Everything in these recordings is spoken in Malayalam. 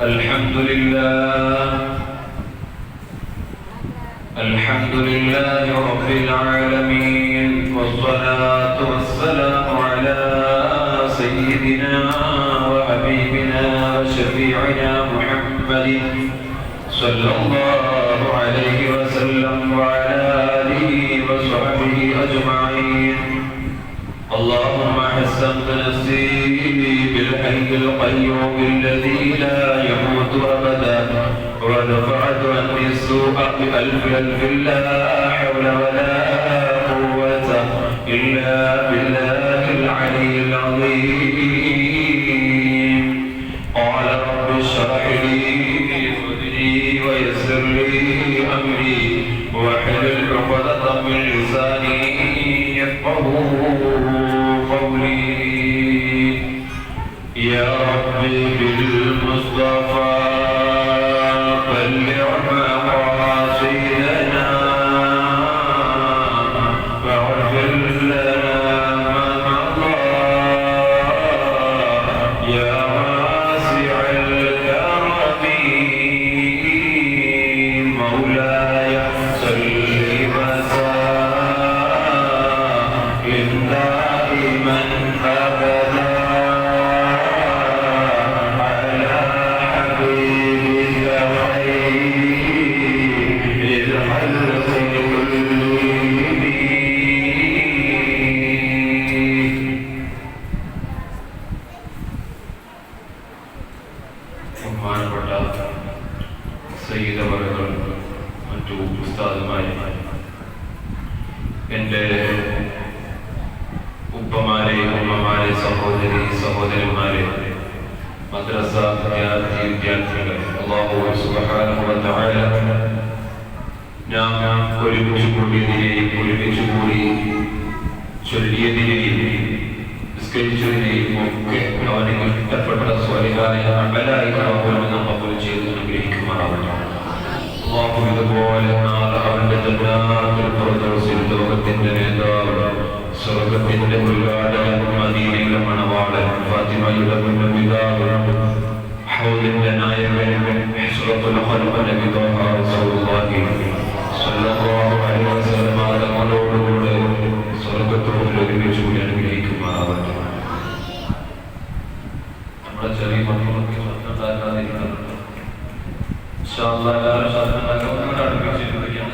الحمد لله رب العالمين، والصلاة والسلام على سيدنا وحبيبنا وشفيعنا محمد صلى الله عليه وسلم وعلى آله وصحبه أجمعين. اللهم حسنت نفسي بالحي القيوم الذي لا يموت أبدا، ودفعت عني السوء بألف لا حول ولا قوة إلا بالله العلي العظيم. قال رب اشرح لي صدري ويسر لي أمري واحلل عقدة من لساني يفقهوا قولي. يا ربي بالمصطفى بلغ مقاصدنا واغفر لنا ما مضى. يا واسع الكرم مولاي صل وسلم دائما ابدا على حبيبك خير الخلق كلهم. ബഹുമാനപ്പെട്ട സയ്യിദ് അവറുകൾ, മറ്റു ഉസ്താദുമാർ, എൻ്റെ ഉപ്പമാരെ, ഉമ്മമാരെ, സഹോദരി സഹോദരന്മാരെ, മദ്രസ വിദ്യാർത്ഥികളെ, അല്ലാഹു സുബ്ഹാനഹു വ തആല നാം ഒരുമിച്ച് കൂടിയതിനെയും ഒരുമിച്ച് കൂടി ചൊല്ലിയതിനെയും നിസ്കരിച്ചതിനെയും ഒക്കെ അവന് ഇഷ്ടപ്പെട്ട സ്വലിഹായ അമലായി നാം കബൂൽ ചെയ്ത് അനുഗ്രഹിക്കുമാറാവട്ടെ. അല്ലാഹു ഇതുപോലെ നാളെ അവന്റെ ജന്നാത്തുൽ ഫിർദൗസിൽ ലോകത്തിന്റെ നേതാവ്, സ്വർഗ്ഗത്തിന്റെ ഉദ്ഘാടകൻ, മദീനയിലെ മണവാളൻ, ഫാത്തിമയുടെ മുൻപിതാവ്, ഹൗദിന്റെ നായകൻ, അഷ്റഫുൽ ഖൽഖ് നബി ത്വാഹ റസൂലുള്ളാഹി സ്വല്ലല്ലാഹു അലൈഹി വസല്ലം തങ്ങളോടുകൂടെ സ്വർഗ്ഗത്തോട് ഒരുമിച്ച് കൂടി അനുഗ്രഹിക്കുമാറാവട്ടെ. നമ്മുടെ ചെറിയ മക്കളൊക്കെ ഉണ്ടാക്കാതിരിക്കുന്നുണ്ട്. ഇൻഷാ അല്ലാഹ് എല്ലാവരും ശബ്ദം അടുപ്പിച്ചിരിക്കുകയാണ്.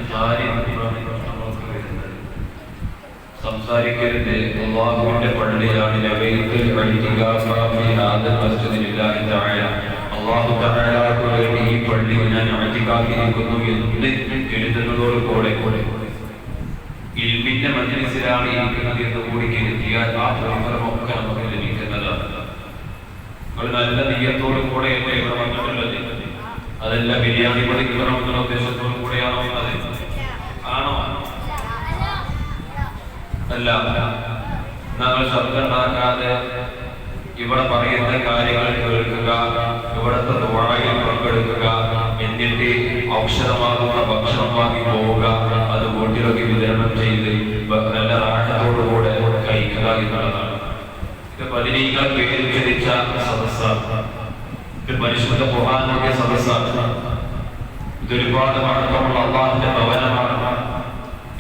സംസാരിക്കരുത്. അല്ലാഹുവിന്റെ പള്ളിയാണ്. അല്ലാഹു തആലക്ക് വേണ്ടി ഈ പള്ളിയിൽ ഞാൻ ഇഅ്തികാഫിരിക്കുന്നു എന്ന് എഴുതുന്നതോടുകൂടെ ഇൽമിന്റെ മജ്ലിസിലാണ് ഇരിക്കുന്നത് എന്ന് കൂടി കരുതിയാൽ ആ പ്രതിഫലമൊക്കെ നമുക്ക് ലഭിക്കുന്നതാണ്. നമ്മൾ നല്ല നിയ്യത്തോടു കൂടെ ഇവിടെ വന്നിട്ടുള്ളത് അതല്ല ബിരിയാണി പഠിക്കണമെന്നുള്ള ഉദ്ദേശത്തോടു കൂടെയാണോ വന്നത്? ആണോ? അല്ല. ഞങ്ങൾ ശബ്ദം ഉണ്ടാക്കാതെ ഇവിടെ പറയുന്ന കാര്യങ്ങൾ കേൾക്കുക, ഇവിടുത്തെ ദുആയിൽ പങ്കെടുക്കുക, എന്നിട്ട് ഔഷധമാകുന്ന ഭക്ഷണം വാങ്ങി പോവുക, അത് വീട്ടിലൊക്കെ വിതരണം ചെയ്ത് നല്ല റാഹത്തോടുകൂടെ കഴിക്കുക എന്നുള്ളതാണ്. ഇത് ബദരീകൾ പേര് ധരിച്ച സദസ്സാണ്. ഇത് പരിശുദ്ധ ഖുർആനിന്റെ സദസ്സാണ്. ഇതൊരുപാട് മഹത്വമുള്ള അല്ലാഹുവിന്റെ ഭവനമാണ്.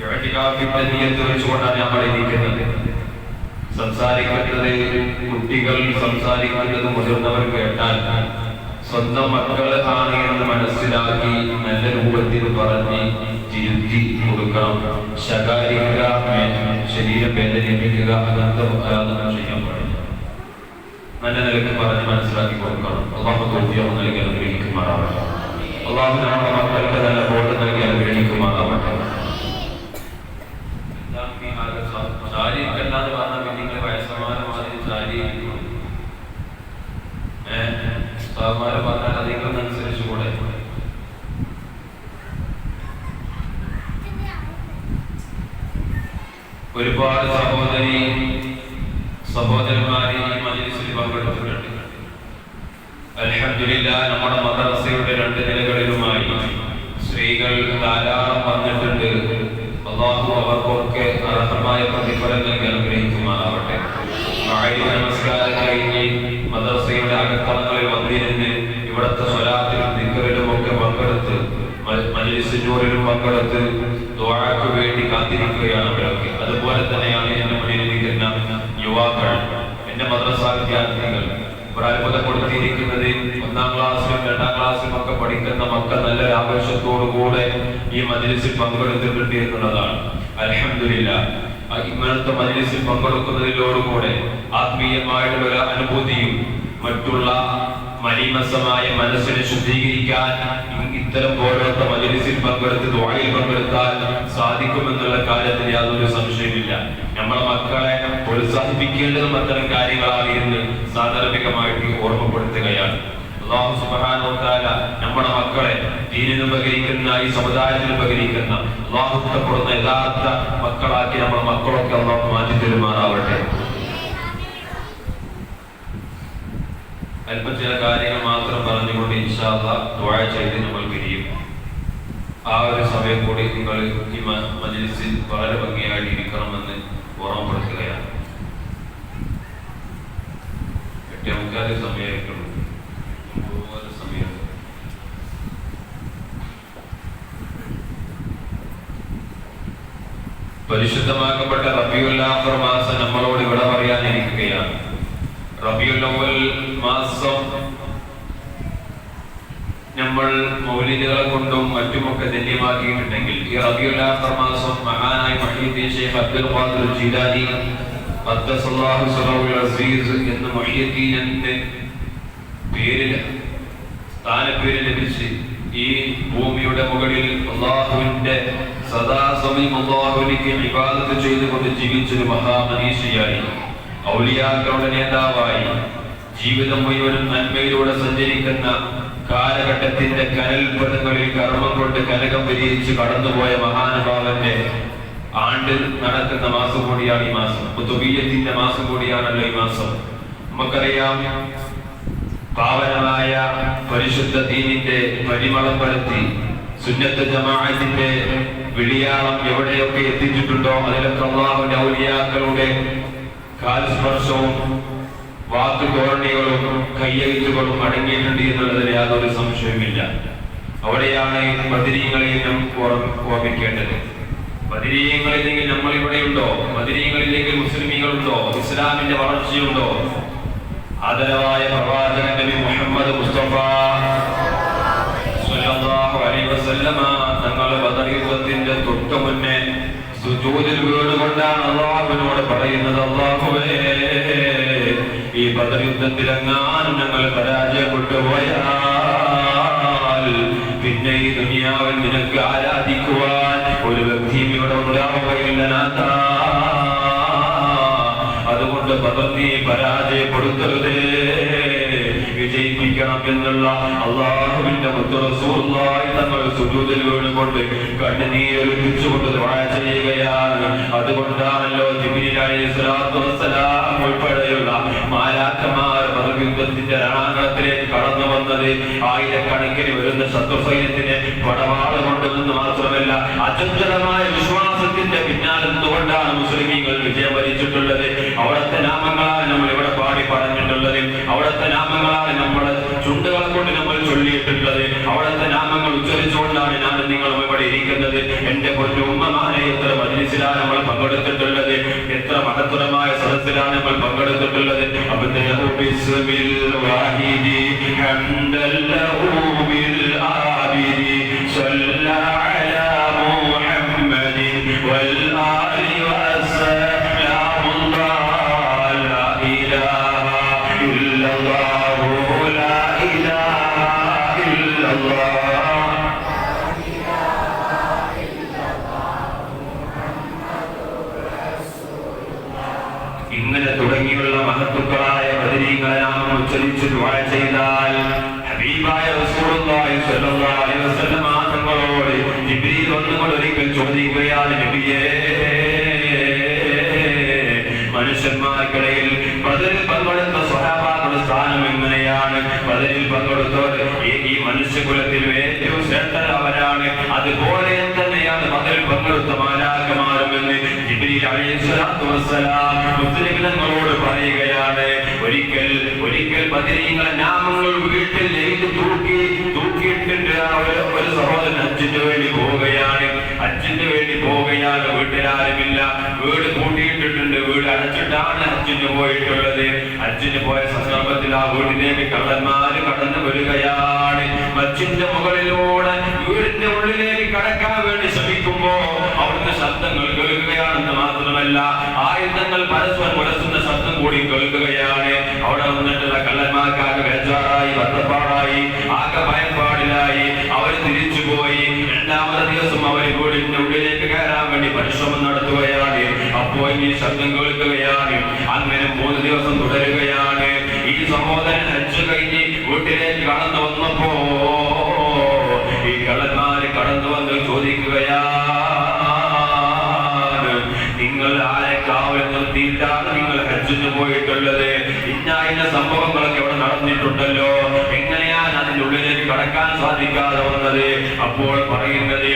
ഇഅ്തികാഫിന്റെ നിയ്യത്ത് വെച്ചുകൊണ്ടാണ് നമ്മൾ ഇരിക്കുന്നത്. സംസാരിക്കുന്നത് കുട്ടികൾ സംസാരിക്കുന്നത് മുതിർന്നവർ കേട്ടാൽ സ്വന്തം മക്കൾ ആണ് എന്ന് മനസ്സിലാക്കി നല്ല രൂപത്തിൽ പറഞ്ഞ് തിരുത്തി കൊടുക്കണം. ശകാരിക്കുക, ശരീരം വേദനിപ്പിക്കുക, അങ്ങനത്തെ ചെയ്യാൻ പാടില്ല. നല്ല നിലക്ക് പറഞ്ഞ് മനസ്സിലാക്കി കൊടുക്കണം. അല്ലാഹു തൗഫീഖ് നൽകി അനുഗ്രഹിക്കുമാറാവട്ടെ. അല്ലാഹു നമ്മുടെ മക്കൾക്ക് നല്ല ബോധം നൽകി അനുഗ്രഹിക്കുമാറാവട്ടെ. സാരിക്കല്ലാന്ന് പറഞ്ഞാൽ നിങ്ങൾ വയസ്സമാനമാതിരി സാരിയിരിക്കും. സാമാനം പറഞ്ഞാൽ അധികം അനുസരിച്ച് കൂടെ. ഒരുപാട് സഹോദരന്മാരെ ഈ മജ്‌ലിസിൽ പങ്കെടുത്തിട്ടുണ്ട്. അൽഹംദുലില്ലാഹ് നമ്മുടെ മദ്രസയുടെ 2 നിലകളിലുമായി സ്ത്രീകൾ ധാരാളം വന്നിട്ടുണ്ട്. അല്ലാഹു അവർക്കൊക്കെ അർഹമായ പ്രതിഫലം നൽകി അനുഗ്രഹിക്കുമാറാവട്ടെ. നമസ്കാരം കഴിഞ്ഞ് മദ്രസയുടെ അകത്തളങ്ങളിൽ വന്നിരുന്ന് ഇവിടുത്തെ സ്വലാത്തിലും ദിക്റിലും ഒക്കെ പങ്കെടുത്ത് മജ്‌ലിസിനൂറിലും പങ്കെടുത്ത് ദുആക്ക് വേണ്ടി കാത്തിരിക്കുകയാണ് അവരൊക്കെ. അതുപോലെ തന്നെയാണ് എന്റെ മുന്നിലിരിക്കുന്ന യുവാക്കൾ, എന്റെ മദ്രസ വിദ്യാർത്ഥികൾ. ഇവിടെ അത്ഭുതപ്പെടുത്തിയിരിക്കുന്നത് 1ാം ക്ലാസ്സിലും 2ാം ക്ലാസ്സിലും ഒക്കെ പഠിക്കുന്ന മക്കൾ നല്ല ആവേശത്തോടുകൂടെ ഈ മജ്‌ലിസിൽ പങ്കെടുത്തിട്ടുണ്ട് എന്നുള്ളതാണ്. അൽഹംദുലില്ലാഹ്. ഇങ്ങനത്തെ മജ്‌ലിസിൽ പങ്കെടുക്കുന്നതിലോടുകൂടെ ആത്മീയമായിട്ടുള്ള ഒരു അനുഭൂതിയും മറ്റുള്ള മലീമസമായ മനസ്സിനെ ശുദ്ധീകരിക്കാൻ ഇത്തരം ഓരോരുത്തർ മജ്‌ലിസിൽ പങ്കെടുത്ത് ദുആയിൽ പങ്കെടുത്താൽ സാധിക്കുമെന്നുള്ള കാര്യത്തിൽ യാതൊരു സംശയമില്ല. നമ്മളെ മക്കളെ പ്രോത്സാഹിപ്പിക്കേണ്ടതും അത്തരം കാര്യങ്ങളാണ് എന്ന് സാന്ദർഭികമായിട്ട് ഓർമ്മപ്പെടുത്തുകയാണ്. അല്ലാഹു സുബ്ഹാനഹു വ തആല നമ്മുടെ മക്കളെ ദീനിന് ഉപകരിക്കുന്ന, ഈ സമുദായത്തിന് ഉപകരിക്കുന്ന, അല്ലാഹു ഇഷ്ടപ്പെടുന്ന യഥാർത്ഥ മക്കളാക്കി നമ്മുടെ മക്കളൊക്കെ അല്ലാഹു മാറ്റി തരുമാറാവട്ടെ. അല്പം ചില കാര്യങ്ങൾ മാത്രം പറഞ്ഞുകൊണ്ട് ഇൻഷാ അല്ലാഹ് ദുആ ചെയ്ത് നമ്മൾ പിരിയും. ആ ഒരു സമയം കൂടി നിങ്ങൾ ഈ മജ്‌ലിസിൽ വളരെ ഭംഗിയായിട്ട് ഇരിക്കണമെന്ന് ഓർമ്മപ്പെടുത്തുകയാണ്. 8:45 സമയമായിട്ടുള്ളൂ. സമയം പരിശുദ്ധമാക്കപ്പെട്ട റബീഉൽ ആഖിർ മാസം നമ്മളോട് ഇവിടെ പറയാനിരിക്കുകയാണ്. റബീഉൽ അവ്വൽ മാസം നമ്മൾ മൗലിദുകളെ കൊണ്ടും മറ്റുമൊക്കെ ധന്യമാക്കിയിട്ടുണ്ടെങ്കിൽ ഈ റബീഉൽ ആഖിർ മാസം മഹാനായ മുഹ്യിദ്ദീൻ ശൈഖ് അബ്ദുൽ ഖാദിർ ജീലാനി ഖദ്ദസല്ലാഹു സിറഹുൽ അസീസ് എന്ന മുഹ്യിദ്ദീൻ എന്ന പേരിൽ സ്ഥാനപ്പേര് ലഭിച്ച് ഈ ഭൂമിയുടെ മുകളിൽ അല്ലാഹുവിന്റെ സദാസമയം അല്ലാഹുവിനെ ഇബാദത്ത് ചെയ്തുകൊണ്ട് ജീവിച്ചൊരു മഹാമനീഷിയായി, ഔലിയാക്കളുടെ നേതാവായി, ജീവിതം മുഴുവനും നന്മയിലൂടെ സഞ്ചരിക്കുന്ന കാലഘട്ടത്തിന്റെ കനൽപഥങ്ങളിൽ കർമ്മം കൊണ്ട് കനകം വിരിയിച്ച് കടന്നുപോയ മഹാനുഭാവന്റെ ആണ്ട് നടക്കുന്ന മാസം കൂടിയാണ് ഈ മാസം. ഖുതുബിയ്യത്തിന്റെ മാസം കൂടിയാണല്ലോ ഈ മാസം. നമുക്കറിയാം, പാവനമായ പരിശുദ്ധ ദീനിന്റെ പരിമളം പരത്തി സുന്നത്ത് ജമാഅത്തിന്റെ വിളിയാളം എവിടെയൊക്കെ എത്തിച്ചിട്ടുണ്ടോ അതിലൊക്കെ അല്ലാഹുവിന്റെ ഔലിയാക്കളുടെ കാൽസ്പർശവും വാക്കുധോരണികളും കയ്യെഴുത്തുകളും അടങ്ങിയിട്ടുണ്ട് എന്നുള്ളതിൽ യാതൊരു സംശയവുമില്ല. അവിടെയാണ് ബദരീങ്ങളെയും ഓർമ്മിക്കേണ്ടത്. ബദരീങ്ങളില്ലെങ്കിൽ നമ്മൾ ഇവിടെയുണ്ടോ? ബദരീങ്ങളില്ലെങ്കിൽ മുസ്ലിമീങ്ങളുണ്ടോ? ഇസ്ലാമിന്റെ വളർച്ചയുണ്ടോ? ആദരവായ പ്രവാചകൻ നബി മുഹമ്മദ് മുസ്തഫ സ്വല്ലല്ലാഹു അലൈഹി വസല്ലമ തങ്ങൾ ബദർ യുദ്ധത്തിന്റെ തൊട്ട് മുന്നേ സുജൂദിൽ വീണുകൊണ്ടാണ് അല്ലാഹുവിനോട് പറയുന്നത്, അല്ലാഹുവേ, ഈ ബദർ യുദ്ധത്തിലെങ്ങാനും ഞങ്ങൾ പരാജയപ്പെട്ടു പോയാൽ പിന്നെ ഈ ദുനിയാവിൽ നിനക്ക് ആരാധിക്കുവാൻ ഒരു വ്യക്തിയും ഇവിടെ ഉണ്ടാവുകയില്ല നാഥ. അതുകൊണ്ട് ബദർ നീ പരാജയപ്പെടുത്തരുതേ, വിജയിപ്പിക്കണം എന്നുള്ള അല്ലാഹുവിന്റെ മുത്ത് റസൂലുള്ളാഹി തങ്ങൾ സുജൂദിൽ വീണുകൊണ്ട് കണ്ണുനീരൊലിപ്പിച്ചുകൊണ്ട് ദുആ ചെയ്യുകയാണ്. അതുകൊണ്ടാണല്ലോ ജിബ്രീൽ അലൈഹിസ്സലാത്തു വസ്സലാം ഉൾപ്പെടെയുള്ള മാലാഖമാർ ബദർ യുദ്ധത്തിന്റെ രണാങ്കണത്തിലേക്ക് കടന്നു വന്നത്. ആയിരക്കണക്കിന് വരുന്ന ശത്രുസൈന്യത്തിന് പടവാള് കൊണ്ടുവന്ന് മാത്രമല്ല, അചഞ്ചലമായ വിശ്വാസത്തിന്റെ പിന്നാലെ നിന്നുകൊണ്ടാണ് മുസ്ലിമീങ്ങൾ വിജയം വരിച്ചിട്ടുള്ളത്. അവിടുത്തെ നാമങ്ങളാണ് നമ്മൾ ഇവിടെ പാടി പറഞ്ഞിട്ടുള്ളത്. അവിടുത്തെ നാമങ്ങളാണ് നമ്മുടെ ചുണ്ടുകളെ കൊണ്ട് നമ്മൾ ചൊല്ലിയിട്ടുള്ളത്. അവിടുത്തെ നാമങ്ങൾ ഉച്ചരിച്ചുകൊണ്ടാണ് ഞാൻ നിങ്ങളും ഇവിടെ ഇരിക്കുന്നത്. എന്റെ പൊന്നു ഉമ്മമാരെ, എത്ര മജ്‌ലിസിലാണ് നമ്മൾ പങ്കെടുത്തിട്ടുള്ളത്, എത്ര മഹത്തരമായ സദസ്സിലാണ് നമ്മൾ പങ്കെടുത്തിട്ടുള്ളത്. ഇങ്ങനെ തുടങ്ങിയുള്ള മഹത്തുക്കളായ ബദരീങ്ങളെ നാമം ഉച്ചരിച്ച് ദുആ ചെയ്താൽ ഹബീബായ റസൂലുള്ളാഹി സ്വല്ലല്ലാഹു അലൈഹി വസല്ലം തങ്ങളോട് ജിബ്രീൽ ഒരിക്കൽ ചോദിക്കുകയാണ്, നബിയേ, മനുഷ്യന്മാർക്കിടയിൽ ബദറിൽ പങ്കെടുത്ത സ്വഹാബാക്കളുടെ സ്ഥാനം എങ്ങനെയാണ്? ബദറിൽ പങ്കെടുത്തവർ ഈ മനുഷ്യകുലത്തിൽ ഏറ്റവും ശ്രേഷ്ഠരവരാണ്. അതുപോലെ തന്നെയാണ് ബദറിൽ പങ്കെടുത്ത മാലാഖമാരും എന്ന് ജിബ്രീൽ അലൈഹിസ്സലാത്തു വസ്സലാം മുസ്ലിം തങ്ങളോട് പറയുകയാണ്. ഒരിക്കൽ ബദരീങ്ങളെ നാമങ്ങൾ വീട്ടിൽ തൂക്കിയിട്ടിട്ട് ഒരു സഹോദരൻ ഹജ്ജിന് വേണ്ടി പോവുകയാണ്. വീട്ടിലാരുമില്ല, വീട് പൂട്ടിയിട്ടിട്ടുണ്ട്, വീട് അടച്ചിട്ടാണ് ഹജ്ജിന് പോയിട്ടുള്ളത്. ഹജ്ജിന് പോയ സന്ദർഭത്തിൽ ആ വീട്ടിലേക്ക് കള്ളന്മാര് കടന്നു വരികയാണ്. മച്ചിന്റെ മുകളിലൂടെ വീടിന്റെ ഉള്ളിലേക്ക് കടക്കാൻ വേണ്ടി ശ്രമിക്കുമ്പോ അവിടുത്തെ ശബ്ദങ്ങൾ കേൾക്കുകയാണെന്ന് മാത്രമല്ല, ആയുധങ്ങൾ പരസ്പരം മുടക്കുന്ന ശബ്ദം കൂടി കേൾക്കുകയാണ്. അവിടെ വന്നിട്ടുള്ള കള്ളന്മാർക്കാകെ ബേജാറായി, വത്തപ്പാടായി, ആകെ ഭയപ്പാടിലായി. അവർ തിരിച്ചുപോയി. രണ്ടാമത്തെ ദിവസം അവർ വീടിന്റെ ഉള്ളിലേക്ക് കയറാൻ വേണ്ടി പരിശ്രമം നടത്തുകയാണ്. അപ്പോൾ ഈ ശബ്ദം കേൾക്കുകയാണ്. അങ്ങനെ 3 ദിവസം തുടരുകയാണ്. ഈ സഹോദരൻ ഹജ്ജ് കഴിഞ്ഞ് വീട്ടിലേക്ക് കടന്നു വന്നപ്പോ ഈ കള്ളന്മാര് കടന്നു വന്ന് ചോദിക്കുകയാണ്, നിങ്ങൾ ആരെ കാവൽ നിർത്തിയിട്ടാണ് നിങ്ങൾ ഹജ്ജിന് പോയിട്ടുള്ളത്? ഇന്ന സംഭവങ്ങളൊക്കെ ഇവിടെ നടന്നിട്ടുണ്ടല്ലോ, എങ്ങനെയാണ് അതിന്റെ ഉള്ളിലേക്ക് കടക്കാൻ സാധിക്കാതെ വന്നത്? അപ്പോൾ പറയുന്നത്,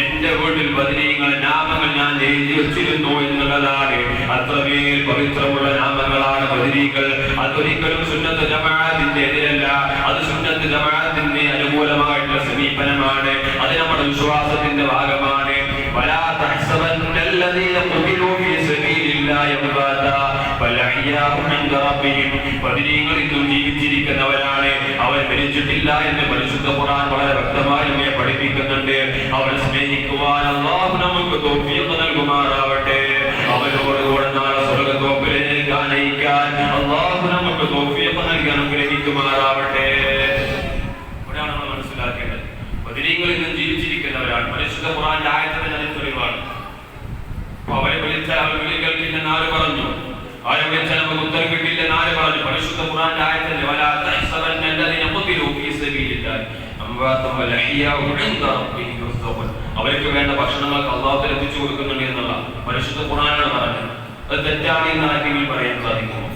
എന്റെ വീട്ടിൽ ബദരീങ്ങളെ നാമങ്ങൾ ഞാൻ എഴുതി വെച്ചിരുന്നു എന്നുള്ളതാണ്. അത്രമേൽ പവിത്രമുള്ള നാമങ്ങളാണ് ബദരീകൾ. അതൊരിക്കലും സുന്നത്ത് ജമാഅത്തിന്റെ എതിരല്ല, അത് സുന്നത്ത് ജമാഅത്തിന്റെ അനുകൂലമായിട്ടുള്ള സമീപനമാണ്. അത് നമ്മുടെ വിശ്വാസത്തിന്റെ ഭാഗമാണ്. വലാ തഹ്സബന്നല്ലദീന ഖുതിലൂ ഫീ സബീലില്ലാഹി അംവാതാ ബൽ അഹ്യാഉ ഇൻദ റബ്ബിഹിം. ബദരീങ്ങളിൽ ജീവിച്ചിരിക്കുന്നവരാണ്, അവർ മരിച്ചിട്ടില്ല എന്ന് പരിശുദ്ധ ഖുർആൻ വളരെ വ്യക്തമായി നമ്മെ പഠിപ്പിക്കുന്നുണ്ട്. അവരെ സ്നേഹിക്കുവാൻ അല്ലാഹു നമുക്ക് തൗഫീഖ് നൽകുമാറാവട്ടെ. അവരോടുകൂടെ നാളെ സ്വർഗ്ഗത്തോപ്പിലേക്ക് നയിക്കാൻ അല്ലാഹു നമുക്ക് തൗഫീഖ് നൽകി അനുഗ്രഹിക്കുമാറാവട്ടെ. ഇവിടെയാണ് നമ്മൾ മനസ്സിലാക്കേണ്ടത്, ബദരീങ്ങളിൽ നിന്ന് ജീവിച്ചിരിക്കുന്നവരാണ്. പരിശുദ്ധ ഖുർആന്റെ ആയത്തിന്റെ തെളിവാണ്. അവരെ വിളിച്ചാൽ അവർ വിളി കേൾക്കില്ലെന്ന് ആര് പറഞ്ഞു? അവരെ വിളിച്ചാൽ നമുക്ക് ഉത്തരം കിട്ടില്ലെന്ന് ആര് പറഞ്ഞു? പരിശുദ്ധ ഖുർആന്റെ ആയത്തിന്റെ വലാ തഹ്സബന്നല്ലദീന ഖുതിലൂ ഫീ സബീലില്ലാഹി അംവാതൻ ബൽ അഹ്യാഉ ഇൻദ റബ്ബിഹിം യുർസഖൂൻ. അവർക്ക് വേണ്ട ഭക്ഷണങ്ങൾക്ക് അല്ലാഹു എത്തിച്ചു കൊടുക്കുന്നുണ്ട് എന്നുള്ള പരിശുദ്ധ ഖുർആനാണ് പറഞ്ഞത്. അത് തെറ്റാണ് എന്ന് ആർക്കെങ്കിലും പറയാൻ സാധിക്കുമോ?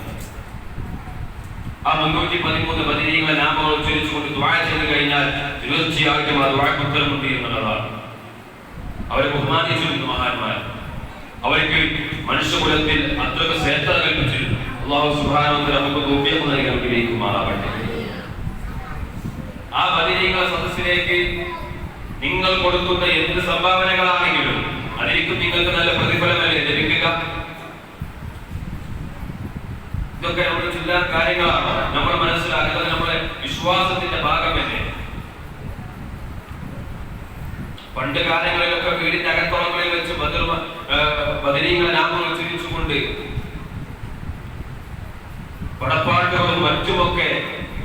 ആ 313 ബദരീങ്ങളെ നാമങ്ങൾ ഉച്ചരിച്ചുകൊണ്ട് ദുആ ചെയ്ത് കഴിഞ്ഞാൽ തീർച്ചയായിട്ടും ആ ദുആക്ക് ഉത്തരമുണ്ട് എന്നുള്ളതാണ്. അവരെ ബഹുമാനിച്ചിരുന്നു മഹാന്മാർ. അവർക്ക് മനുഷ്യകുലത്തിൽ അത്രയ്ക്ക് ശ്രേഷ്ഠത കൽപ്പിച്ചിരുന്നു. അല്ലാഹു സുബ്ഹാനഹു വ തആല നമുക്ക് തൗഫീഖ് നൽകി അനുഗ്രഹിക്കുമാറാവട്ടെ. ആ ബദരീങ്ങളെ സദസ്സിലേക്ക് നിങ്ങൾ കൊടുക്കുന്ന എന്ത് സംഭാവനകളാണെങ്കിലും അതിലേക്കും നിങ്ങൾക്ക് നല്ല പ്രതിഫലമല്ലേ ലഭിക്കുക? ഇതൊക്കെ നമ്മുടെ ചില കാര്യങ്ങളാണ് നമ്മൾ മനസ്സിലാക്കുന്നത്. നമ്മുടെ വിശ്വാസത്തിന്റെ ഭാഗമല്ലേ? പണ്ട് കാലങ്ങളിലൊക്കെ വീടിന്റെ അകത്തോളങ്ങളിൽ വെച്ച് ബദരീങ്ങളെ നാമങ്ങൾ ഉച്ചരിച്ചുകൊണ്ട് പടപ്പാട്ടുകളും മറ്റുമൊക്കെ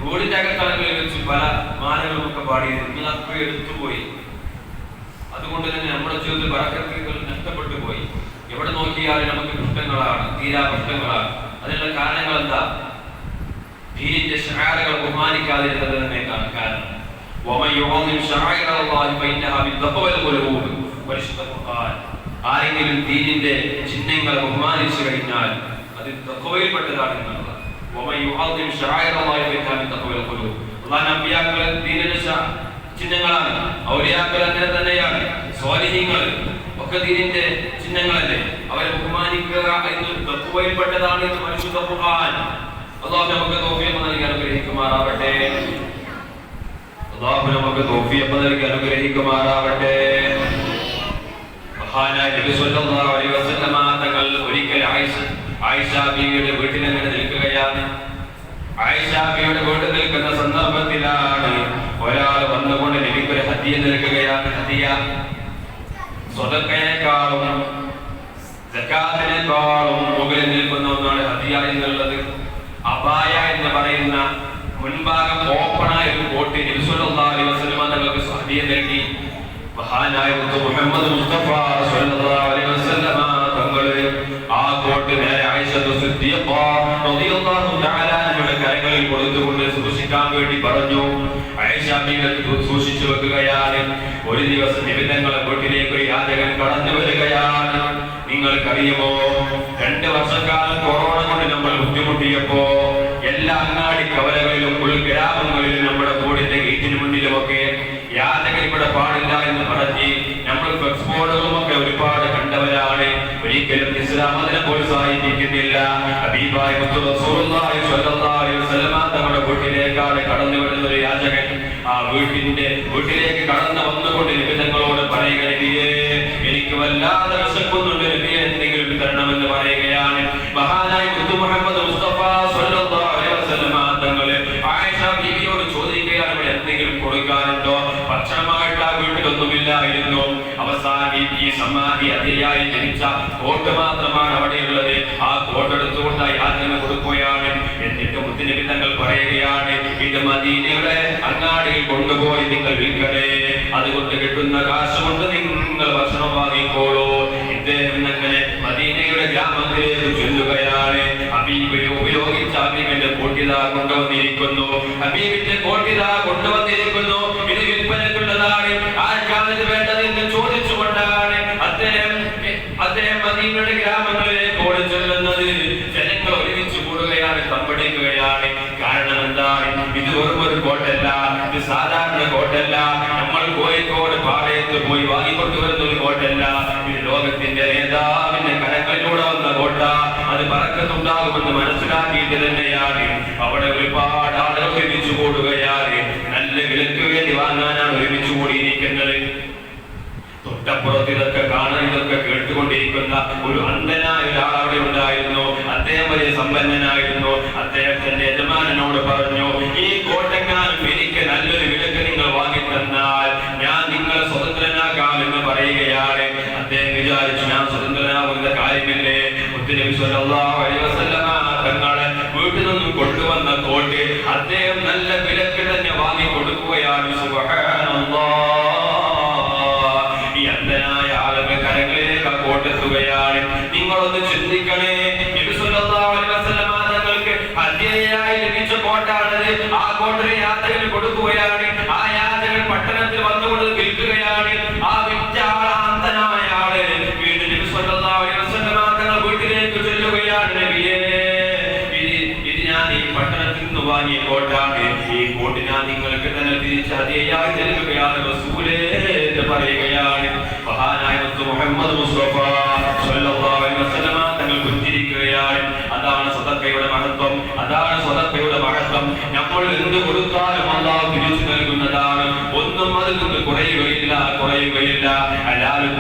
റോഡിന്റെ അകത്തളങ്ങളിൽ വെച്ച് പല മാലകളുമൊക്കെ പാടിയിരുന്നു. ഇതൊക്കെ എടുത്തുപോയി. അതുകൊണ്ട് തന്നെ നമ്മുടെ ജീവിതത്തിൽ ബറക്കത്തുകൾ നഷ്ടപ്പെട്ടു പോയി. എവിടെ നോക്കിയാലും നമുക്ക് പ്രശ്നങ്ങളാണ്, തീരാ പ്രശ്നങ്ങളാണ്. അതിനുള്ള കാരണങ്ങൾ എന്താ? ദീനിന്റെ ശഅറുകൾ ബഹുമാനിക്കാതിരുന്നത് തന്നെ കാരണം. ആരെങ്കിലും ദീനിന്റെ ചിഹ്നങ്ങളെ ബഹുമാനിച്ചു കഴിഞ്ഞാൽ അത് തഖ്വയിൽപ്പെട്ടതാണ് എന്നുള്ളത്. ചിഹ്നങ്ങളാണ്. ഔലിയാക്കൾ അങ്ങനെ തന്നെയാണ്. സ്വാലിഹീങ്ങൾ ഒക്കെ ദീനിന്റെ ചിഹ്നങ്ങളല്ലേ? അവരെ ബഹുമാനിക്കുക എന്ന് തഖ്വയിൽപ്പെട്ടതാണ് എന്ന് പരിശുദ്ധ ഖുർആൻ. അല്ലാഹു നമുക്ക് തൗഫീഖ് നൽകി അനുഗ്രഹിക്കുമാറാവട്ടെ. അല്ലാഹു നമുക്ക് തൗഫീഖ് നൽകി അനുഗ്രഹിക്കുമാറാവട്ടെ. മഹാനായ നബി സല്ലല്ലാഹു അലൈഹി വസല്ലമ തങ്ങൾ ഒരിക്കൽ ആയിഷ ബീവിയുടെ വീട്ടിൽ അങ്ങനെ നിൽക്കുകയാണ്. ആയിഷ ബീവിയുടെ വീട്ടിൽ നിൽക്കുന്ന സന്ദർഭത്തിലാണ് ഒരാൾ വന്നുകൊണ്ട് നബിക്ക് ഒരു ഹദിയ നൽകുകയാണ്. ഹദിയ സ്വതക്കയേക്കാളും സകാത്തിനേക്കാളും മുകളിൽ നിൽക്കുന്ന ഒന്നാണ് ഹദിയ എന്നുള്ളത്. അബായ എന്ന് പറയുന്ന മുൻഭാഗം ഓപ്പണായ ഒരു കോട്ട് നബി സല്ലല്ലാഹു അലൈഹി വസല്ലമ തങ്ങൾക്ക് ഹദിയ നൽകി. മഹാനായ മുഹമ്മദ് മുസ്തഫ സല്ലല്ലാഹു അലൈഹി വസല്ലമ തങ്ങൾ ആ കോട്ട് നേരെ ആയിഷ സിദ്ദീഖ റളിയല്ലാഹു തആല അൻഹയുടെ കരങ്ങളിൽ കൊടുത്തുകൊണ്ട് സൂക്ഷിക്കാൻ വേണ്ടി പറഞ്ഞു. ആയിഷ ബീവി സൂക്ഷിച്ചു വെക്കുകയാണ്. ഒരു ദിവസം നബി തങ്ങളുടെ വീട്ടിലേക്ക് ഒരു യാചകൻ കടന്നു വരികയാണ്. നിങ്ങൾക്കറിയുമോ, 2 വർഷക്കാലം കൊറോണ കൊണ്ട് നമ്മൾ ബുദ്ധിമുട്ടിയപ്പോ എല്ലാ അങ്ങാടി കവലകളിലും ഉൾഗ്രാമങ്ങളിലും നമ്മുടെ വീടിന്റെ ഗേറ്റിന് മുന്നിലുമൊക്കെ യാചകർ ഇവിടെ പാടില്ല എന്ന് പറഞ്ഞ് നമ്മൾ ഫ്ലെക്സ് ബോർഡുകളുമൊക്കെ ഒരുപാട് കണ്ടവരാണ്. ഒരിക്കലും ഇസ്ലാം അതിനെ പ്രോത്സാഹിപ്പിക്കുന്നില്ല. ഹബീബായ മുത്ത് റസൂലുള്ളാഹി സ്വല്ലല്ലാഹു അലൈഹി വസല്ലമ തങ്ങളുടെ വാങ്ങി അതിയായി ജനിച്ച കോട്ട് മാത്രമാണ് അവിടെയുള്ളത്. ആ കോട്ടെടുത്തുകൊണ്ട് യാത്ര കൊടുക്കുകയാണ്. എന്നിട്ട് മുത്തുനബി തങ്ങൾ പറയുകയാണ്, ഇത് മദീനയുടെ അങ്ങാടിയിൽ കൊണ്ടുപോയി നിങ്ങൾ വിൽക്കണേ, അതുകൊണ്ട് കിട്ടുന്ന കാശ് കൊണ്ട് നിങ്ങൾ ഭക്ഷണം വാങ്ങിക്കോളൂ. ഇദ്ദേഹം അങ്ങനെ മദീനയുടെ ഗ്രാമത്തിലേക്ക് ചൊല്ലുകയാണ്. ഹബീബ് ഉപയോഗിച്ച ഹബീബിന്റെ കോട്ടിതാ കൊണ്ടുവന്നിരിക്കുന്നു, ഹബീബിന്റെ കോട്ടിതാ കൊണ്ടുവന്നിരിക്കുന്നു. ഇത് വിൽപ്പനക്കുള്ളതാണ്, ആർക്കാണ് ഇത് വേണ്ടത് എന്ന് ചോദിച്ചുകൊണ്ടാണ് അദ്ദേഹം മദീനയുടെ ഗ്രാമങ്ങളിലേക്ക് ഓടി ചെല്ലുന്നത്. ജനങ്ങൾ ഒരുമിച്ച് കൂടുകയാണ്, തമ്പടിക്കുകയാണ്. കാരണം എന്താണ്? ഇത് വെറും ഒരു കോട്ടല്ല, ഇത് സാധാരണ കോട്ടല്ല. നമ്മൾ കോഴിക്കോട് പാളയത്ത് പോയി വാങ്ങിക്കൊണ്ടുവരുന്ന ഒരു കോട്ടല്ല. ഇത് ലോകത്തിന്റെ നേതാവിന്റെ കരങ്ങളിലൂടെ വന്ന കോട്ട. അത് പറക്കത്തുണ്ടാകുമെന്ന് മനസ്സിലാക്കിയിട്ട് തന്നെയാണ് അവിടെ ഒരുപാട് ആളുകൾ ഒരുമിച്ച് കൂടുകയാണ്. നല്ല വിലക്ക് വേണ്ടി വാങ്ങാനാണ് ഒരുമിച്ച് കൂടിയിരിക്കുന്നത്. തൊട്ടപ്പുറത്ത് ഇതൊക്കെ കാണാൻ, ഇതൊക്കെ കേട്ടുകൊണ്ടിരിക്കുന്ന ഒരു അന്ധനായ ഒരാൾ അവിടെ ഉണ്ടായിരുന്നു. അദ്ദേഹം വലിയ സമ്പന്നനായിരുന്നു. അദ്ദേഹത്തിന്റെ യജമാനനോട് പറഞ്ഞു, ഈ കോട്ടക്കാലം എനിക്ക് നല്ലൊരു വിലക്ക് നിങ്ങൾ വാങ്ങിത്തന്നാൽ ഞാൻ നിങ്ങളെ സ്വതന്ത്രനാക്കാമെന്ന് പറയുകയാണ്. അദ്ദേഹം വിചാരിച്ചു, ഞാൻ സ്വതന്ത്രനാകുന്ന കാര്യമില്ലേ? മുത്തുനബി സ്വല്ലല്ലാഹു അലൈഹി വസല്ലമ തങ്ങളെ വീട്ടിൽ നിന്നും കൊണ്ടുവന്ന കോട്ട് അദ്ദേഹം നല്ല വിലക്ക് തന്നെ വാങ്ങി കൊടുക്കുകയാണ്. സുബ്ഹാനല്ലാഹ്. ഈ അന്ധനായ ആളുകൾ കരങ്ങളിലേക്ക് കോട്ടെത്തുകയാണ്. നിങ്ങളൊന്ന് ചിന്തിക്കണേ, നബി സ്വല്ലല്ലാഹു അലൈഹി വസല്ലമ തങ്ങൾക്ക് ഹദിയയായി ലഭിച്ച കോട്ടാണത്. ആ കോട്ടിന് യാത്രകൾ കൊടുക്കുകയാണ്. ആ യാത്രകൾ പട്ടണത്തിൽ വന്നുകൊണ്ട് വിൽക്കുകയാണ്. ആ വിറ്റ അന്ധനായ ആള് വീണ്ടും നബി സ്വല്ലല്ലാഹു അലൈഹി വസല്ലമ തങ്ങൾ വീട്ടിലേക്ക് ചെല്ലുകയാണ്. നബിയേ, ഇത് ഞാൻ ഈ പട്ടണത്തിൽ നിന്ന് വാങ്ങിയ കോട്ടാണ്. ഈ കോട്ട് ഞാൻ നിങ്ങൾക്ക് തന്നെ തിരിച്ച് ഹദിയയായി നൽകുകയാണ് റസൂലേ എന്ന് പറയുകയാണ്. മഹാനായ മുഹമ്മദ് മുസ്തഫ സ്വല്ലല്ലാഹു അലൈഹി വസല്ലമ തങ്ങൾ പുഞ്ചിരിക്കുകയാണ്. അതാണ് സദഖയുടെ മഹത്വം, അതാണ് സദഖയുടെ മഹത്വം. നമ്മൾ എന്ത് കൊടുത്താലും അല്ലാഹു തിരിച്ചു നൽകുന്നതാണ്. ഒന്നും അതിൽ നിന്ന് കുറയുകയില്ല. ഹലാലും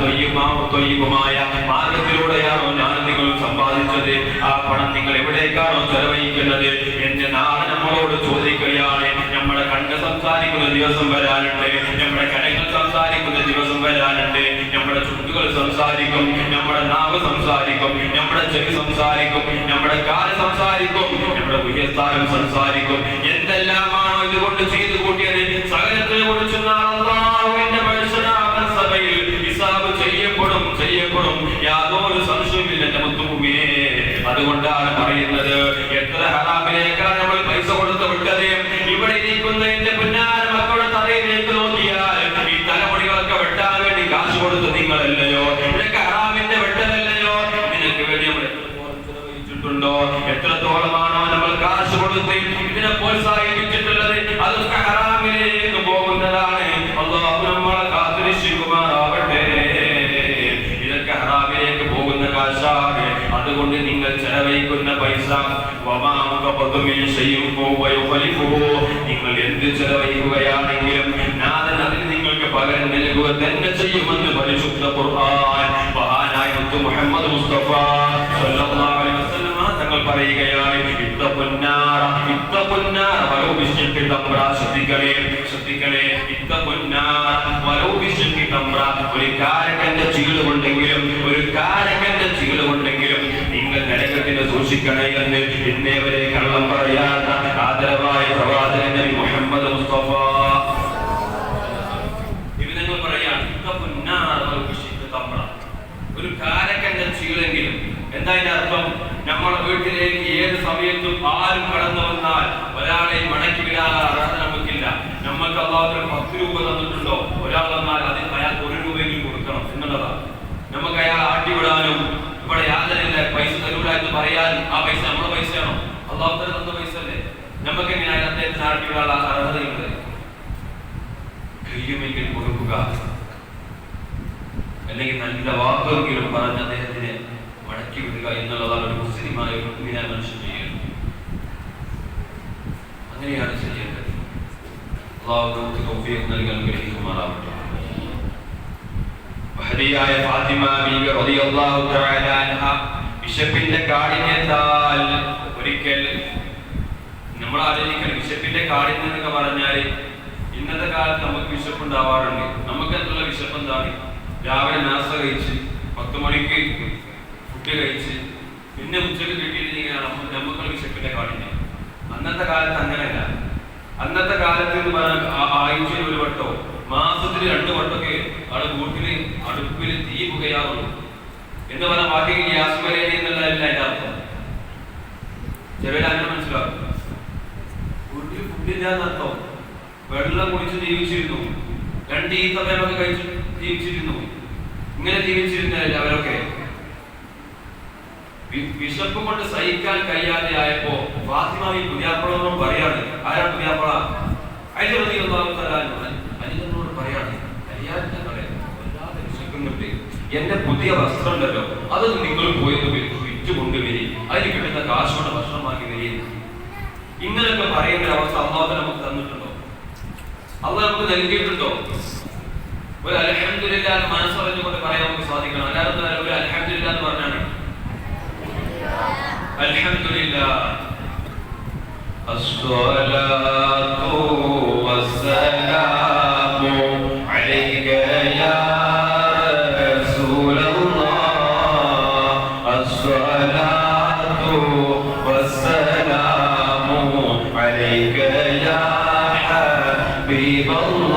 ത്വയ്യിബുമായ മാർഗത്തിലൂടെയാണോ ഞാൻ നിങ്ങൾ സമ്പാദിച്ചത്? ആ പണം നിങ്ങൾ എവിടേക്കാണോ ചെലവഴിക്കുന്നത് എന്ന് നാളെ നമ്മളോട് ചോദിക്കുകയാണ്. നമ്മുടെ കണ്ണ് സംസാരിക്കുന്ന ദിവസം വരാനുണ്ട്, നമ്മുടെ കരങ്ങൾ സംസാരിക്കുന്ന ദിവസം വരാനുണ്ട്, നമ്മുടെ ചുണ്ടുകൾ സംസാരിക്കും, നമ്മുടെ നാവ് സംസാരിക്കും, നമ്മുടെ ചെവി സംസാരിക്കും, നമ്മുടെ കാല് സംസാരിക്കും, നമ്മുടെ ഉയർത്താനും സംസാരിക്കും. എന്തെല്ലാമാണോ ഇതുകൊണ്ട് ചെയ്തു കൂട്ടിയത് സകലത്തെ കുറിച്ച് അല്ലാഹുവിന്റെ പരിശുദ്ധ സഭയിൽ ഹിസാബ് ചെയ്യപ്പെടും. യാതൊരു സംശയമില്ല എന്റെ മുത്തുഭൂമിയെ. അതുകൊണ്ടാണ് പറയുന്നത്, എത്ര ഹറാമിലേക്കാണ് നമ്മൾ പൈസ കൊടുത്ത് വിട്ടത്. ഇവിടെ ഇരിക്കുന്ന എന്റെ പുന്നാര മക്കളുടെ തലയിലേക്ക് നോക്കിയാൽ ഈ തലമുടികളൊക്കെ വെട്ടാൻ വേണ്ടി കാശ് കൊടുത്ത് നിങ്ങളല്ലയോ? ഇതൊക്കെ ഹറാമിന്റെ വെട്ടലല്ലയോ? ഇതിനൊക്കെ വേണ്ടി നമ്മൾ ചെലവഴിച്ചിട്ടുണ്ടോ? എത്രത്തോളമാണോ നമ്മൾ കാശ് കൊടുത്ത് ഇതിനെ പ്രോത്സാഹിപ്പിച്ചിട്ടുള്ളത്? അതൊക്കെ ഹറാമിലേക്ക് പോകുന്നതാണ്. അല്ലാഹു നമ്മളെ കാത്തുരക്ഷിക്കുമാറാവട്ടെ. ഇതൊക്കെ ഹറാമിലേക്ക് പോകുന്ന കാശാണ്. അതുകൊണ്ട് നിങ്ങൾ ചെലവഴിക്കുന്ന പൈസ നിങ്ങൾ എന്ത് ചെലവഴിക്കുകയാണെങ്കിലും നാഥൻ അതിൽ നിങ്ങൾക്ക് പകരം നൽകുക തന്നെ ചെയ്യുമെന്ന് പരിശുദ്ധ ഖുർആൻ. മഹാനായ മുഹമ്മദ് മുസ്തഫ സ്വല്ലല്ലാഹു അലൈഹി വസല്ലം തങ്ങൾ പറയുകയാണ്, ഒരു കാരക്കന്റെ ചീളുകൊണ്ടെങ്കിലും നിങ്ങൾ നരകത്തിന് സൂക്ഷിക്കണേ എന്ന് ഇന്നേവരെ കള്ളം പറയാത്ത ആദരവായ പ്രവാചകൻ നബി മുഹമ്മദ് മുസ്തഫ. നിങ്ങൾ പറയാണ് ഒരു കാരക്കന്റെ ചീളെങ്കിലും. എന്താ അതിന്റെ അർത്ഥം? നമ്മുടെ വീട്ടിലേക്ക് ഏത് സമയത്തും ആരും കടന്നു വന്നാൽ ഒരാളെ മടക്കി വിടാനുള്ള അർഹത നമുക്കില്ല. നമ്മൾക്ക് അല്ലാഹു 10 രൂപ തന്നിട്ടുണ്ടോ? ഒരാൾ വന്നാൽ അതിന് അയാൾക്ക് 1 രൂപയെങ്കിലും കൊടുക്കണം എന്നുള്ളതാണ്. നമുക്ക് അയാൾ ആട്ടിവിടാനും ഇവിടെ യാതൊരില്ല, പൈസ തരൂല എന്ന് പറയാൻ ആ പൈസ നമ്മുടെ പൈസയാണോ? അല്ലാഹു തന്ന പൈസ അല്ലേ? നമുക്ക് എങ്ങനെ അദ്ദേഹത്തിന് ആട്ടിവിടാനുള്ള അർഹതയുണ്ട്? കഴിയുമെങ്കിൽ കൊടുക്കുക, അല്ലെങ്കിൽ നല്ല വാക്കെങ്കിലും പറഞ്ഞ് അദ്ദേഹത്തിന് മടക്കി വിടുക എന്നുള്ളതാണ് ഒരു മുസ്ലിമായ മുഅ്മിനായ മനുഷ്യൻ ചെയ്യുന്നത്. അങ്ങനെയാണ് ചെയ്യേണ്ടത്. അല്ലാഹു നമുക്ക് തൗഫീഖ് നൽകാൻ അനുഗ്രഹിക്കുമാറാവട്ടെ. മഹദിയായ ഫാത്തിമ ബീവി റളിയല്ലാഹു തആല അൻഹ വിശപ്പിന്റെ കാഠിന്യത്താൽ ഒരിക്കൽ നമ്മൾ ആലോചിക്കണം, വിശപ്പിന്റെ കാഠിന്യം എന്നൊക്കെ പറഞ്ഞാൽ ഇന്നത്തെ കാലത്ത് നമുക്ക് വിശപ്പുണ്ടാവാറുണ്ട്. നമുക്ക് എന്നുള്ള വിശപ്പ് എന്താണ്? രാവിലെ നാസ്ത കഴിച്ച് 10 മണിക്ക് ഫുഡ് കഴിച്ച് പിന്നെ ഉച്ചക്ക് കിട്ടിയിട്ടിങ്ങനെ നമുക്ക് വിശപ്പിന്റെ കാണില്ല. അന്നത്തെ കാലത്ത് അങ്ങനെയല്ല. അന്നത്തെ കാലത്ത് എന്ന് പറഞ്ഞാൽ ആഴ്ചയിൽ ഒരു വട്ടോ മാസത്തിൽ 2 വട്ടമൊക്കെ അവിടെ വീട്ടില് അടുപ്പിൽ തീ പുകയാറുള്ളൂ എന്ന് പറഞ്ഞാൽ ബാക്കി ഗ്യാസ് മര്യാദ എന്നുള്ളതല്ല അതിന്റെ അർത്ഥം. ചിലര് അങ്ങനെ മനസ്സിലാക്കും. വീട്ടിൽ ഫുഡില്ലാന്നർത്ഥം വെള്ളം കുടിച്ച് ജീവിച്ചിരുന്നു, 2 ഈത്തപ്പഴമൊക്കെ കഴിച്ച് ജീവിച്ചിരുന്നു. ഇങ്ങനെ ജീവിച്ചിരുന്നല്ലേ അവരൊക്കെ. വിശപ്പ് കൊണ്ട് സഹിക്കാൻ കഴിയാതെ ആയപ്പോ ഫാത്തിമ ഈ പുതിയാപ്പളോടും പറയാണ്. ആരാണ് പുതിയാപ്പള? അലിനോട് പറയാണ്, വല്ലാതെ വിശക്കുന്നുണ്ട്, എന്റെ പുതിയ വസ്ത്രം ഉണ്ടല്ലോ അത് നിങ്ങൾ പോയി വിറ്റ് കൊണ്ടുവരി, അതിന് കിട്ടുന്ന കാശോടെ ഭക്ഷണം വാങ്ങി വരി. ഇങ്ങനെയൊക്കെ പറയുന്ന ഒരു അവസ്ഥ അള്ളാഹു നമുക്ക് തന്നിട്ടുണ്ടോ? അള്ളാഹ് നമുക്ക് നൽകിയിട്ടുണ്ടോ? ഒരു അൽഹംദുലില്ലാ എന്ന് മനസ്സറിഞ്ഞുകൊണ്ട് പറയാൻ നമുക്ക് സാധിക്കണം. അല്ലാതെ ഒരു അൽഹംദുലില്ലാ എന്ന് പറഞ്ഞാണ് അൽഹംദുലില്ലാ അസ്സലാത്തു വസ്സലാമു അലൈക യാ റസൂലല്ലാഹ് അസ്സലാത്തു വസ്സലാമു അലൈക യാ ഹബീബല്ലാഹ്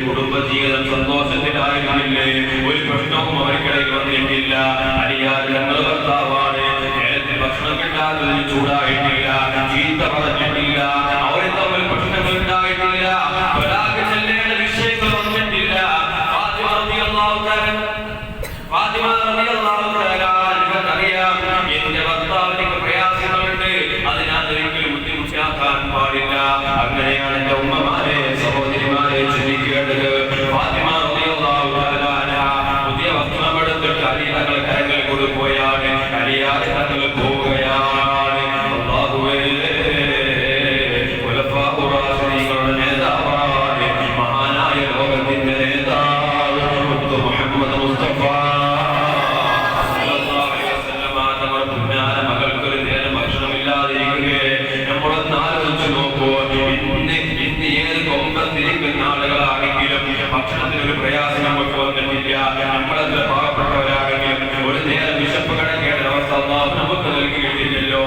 കുടുംബജീവിതം സന്തോഷത്തിലായിരുന്നില്ലേ? ഒരു പ്രശ്നവും അവർക്കിടയിൽ വന്നിട്ടില്ല. അലിയാർ ഞങ്ങൾ ഭർത്താവാണ്, നേരത്തെ ഭക്ഷണം കിട്ടാത്തതിന് ചൂടായിട്ടില്ല, ചീത്ത പറഞ്ഞിട്ടില്ല, അവരെ തമ്മിൽ പ്രശ്നങ്ങൾ ഉണ്ടായിട്ടില്ല, ചെല്ലേണ്ട വിഷയങ്ങൾ വന്നിട്ടില്ല. എന്റെ ഭർത്താവിന് പ്രയാസങ്ങളുണ്ട്, അതിനൊരിക്കലും ബുദ്ധിമുട്ടാക്കാൻ പാടില്ല. അങ്ങനെയാണ് എന്റെ ഉമ്മമാരെ സഹോദരിമാരെ ചിന്തിക്കേണ്ടത്. ഫാത്തിമ റളിയല്ലാഹു തആല അൻഹ പുതിയ വസ്ത്രമെടുത്തിട്ട് അലിയുടെ കരങ്ങൾ കൊണ്ടുപോയാണ്. അലിയാതെ തങ്ങൾ പോവുകയാണ്. അല്ലാഹുവേ, ഖുലഫാഉ റാഷിദീങ്ങളുടെ നേതാവാണ്, മഹാനായ ലോകത്തിന്റെ നേതാവ് മുഹമ്മദ് മുസ്തഫ സല്ലല്ലാഹു അലൈഹി വസല്ലം തങ്ങളുടെ പുന്നാര മകൾക്കൊരു നേരം ഭക്ഷണമില്ലാതിരിക്കുകയെ നമ്മളൊന്ന് ആലോചിച്ചു നോക്കൂ. ഇന്ന് ഏത് കൊമ്പത്തിരിക്കുന്ന ആളുകളാണെങ്കിലും ഭക്ഷണത്തിനൊരു പ്രയാസം നമുക്ക് വന്നിട്ടില്ല. നമ്മളെത്ര പാവപ്പെട്ടവരാണെങ്കിലും ഒരു നേരം വിശപ്പ് കിടക്കേണ്ട അവസ്ഥ നമുക്ക് നൽകിയിട്ടില്ലല്ലോ.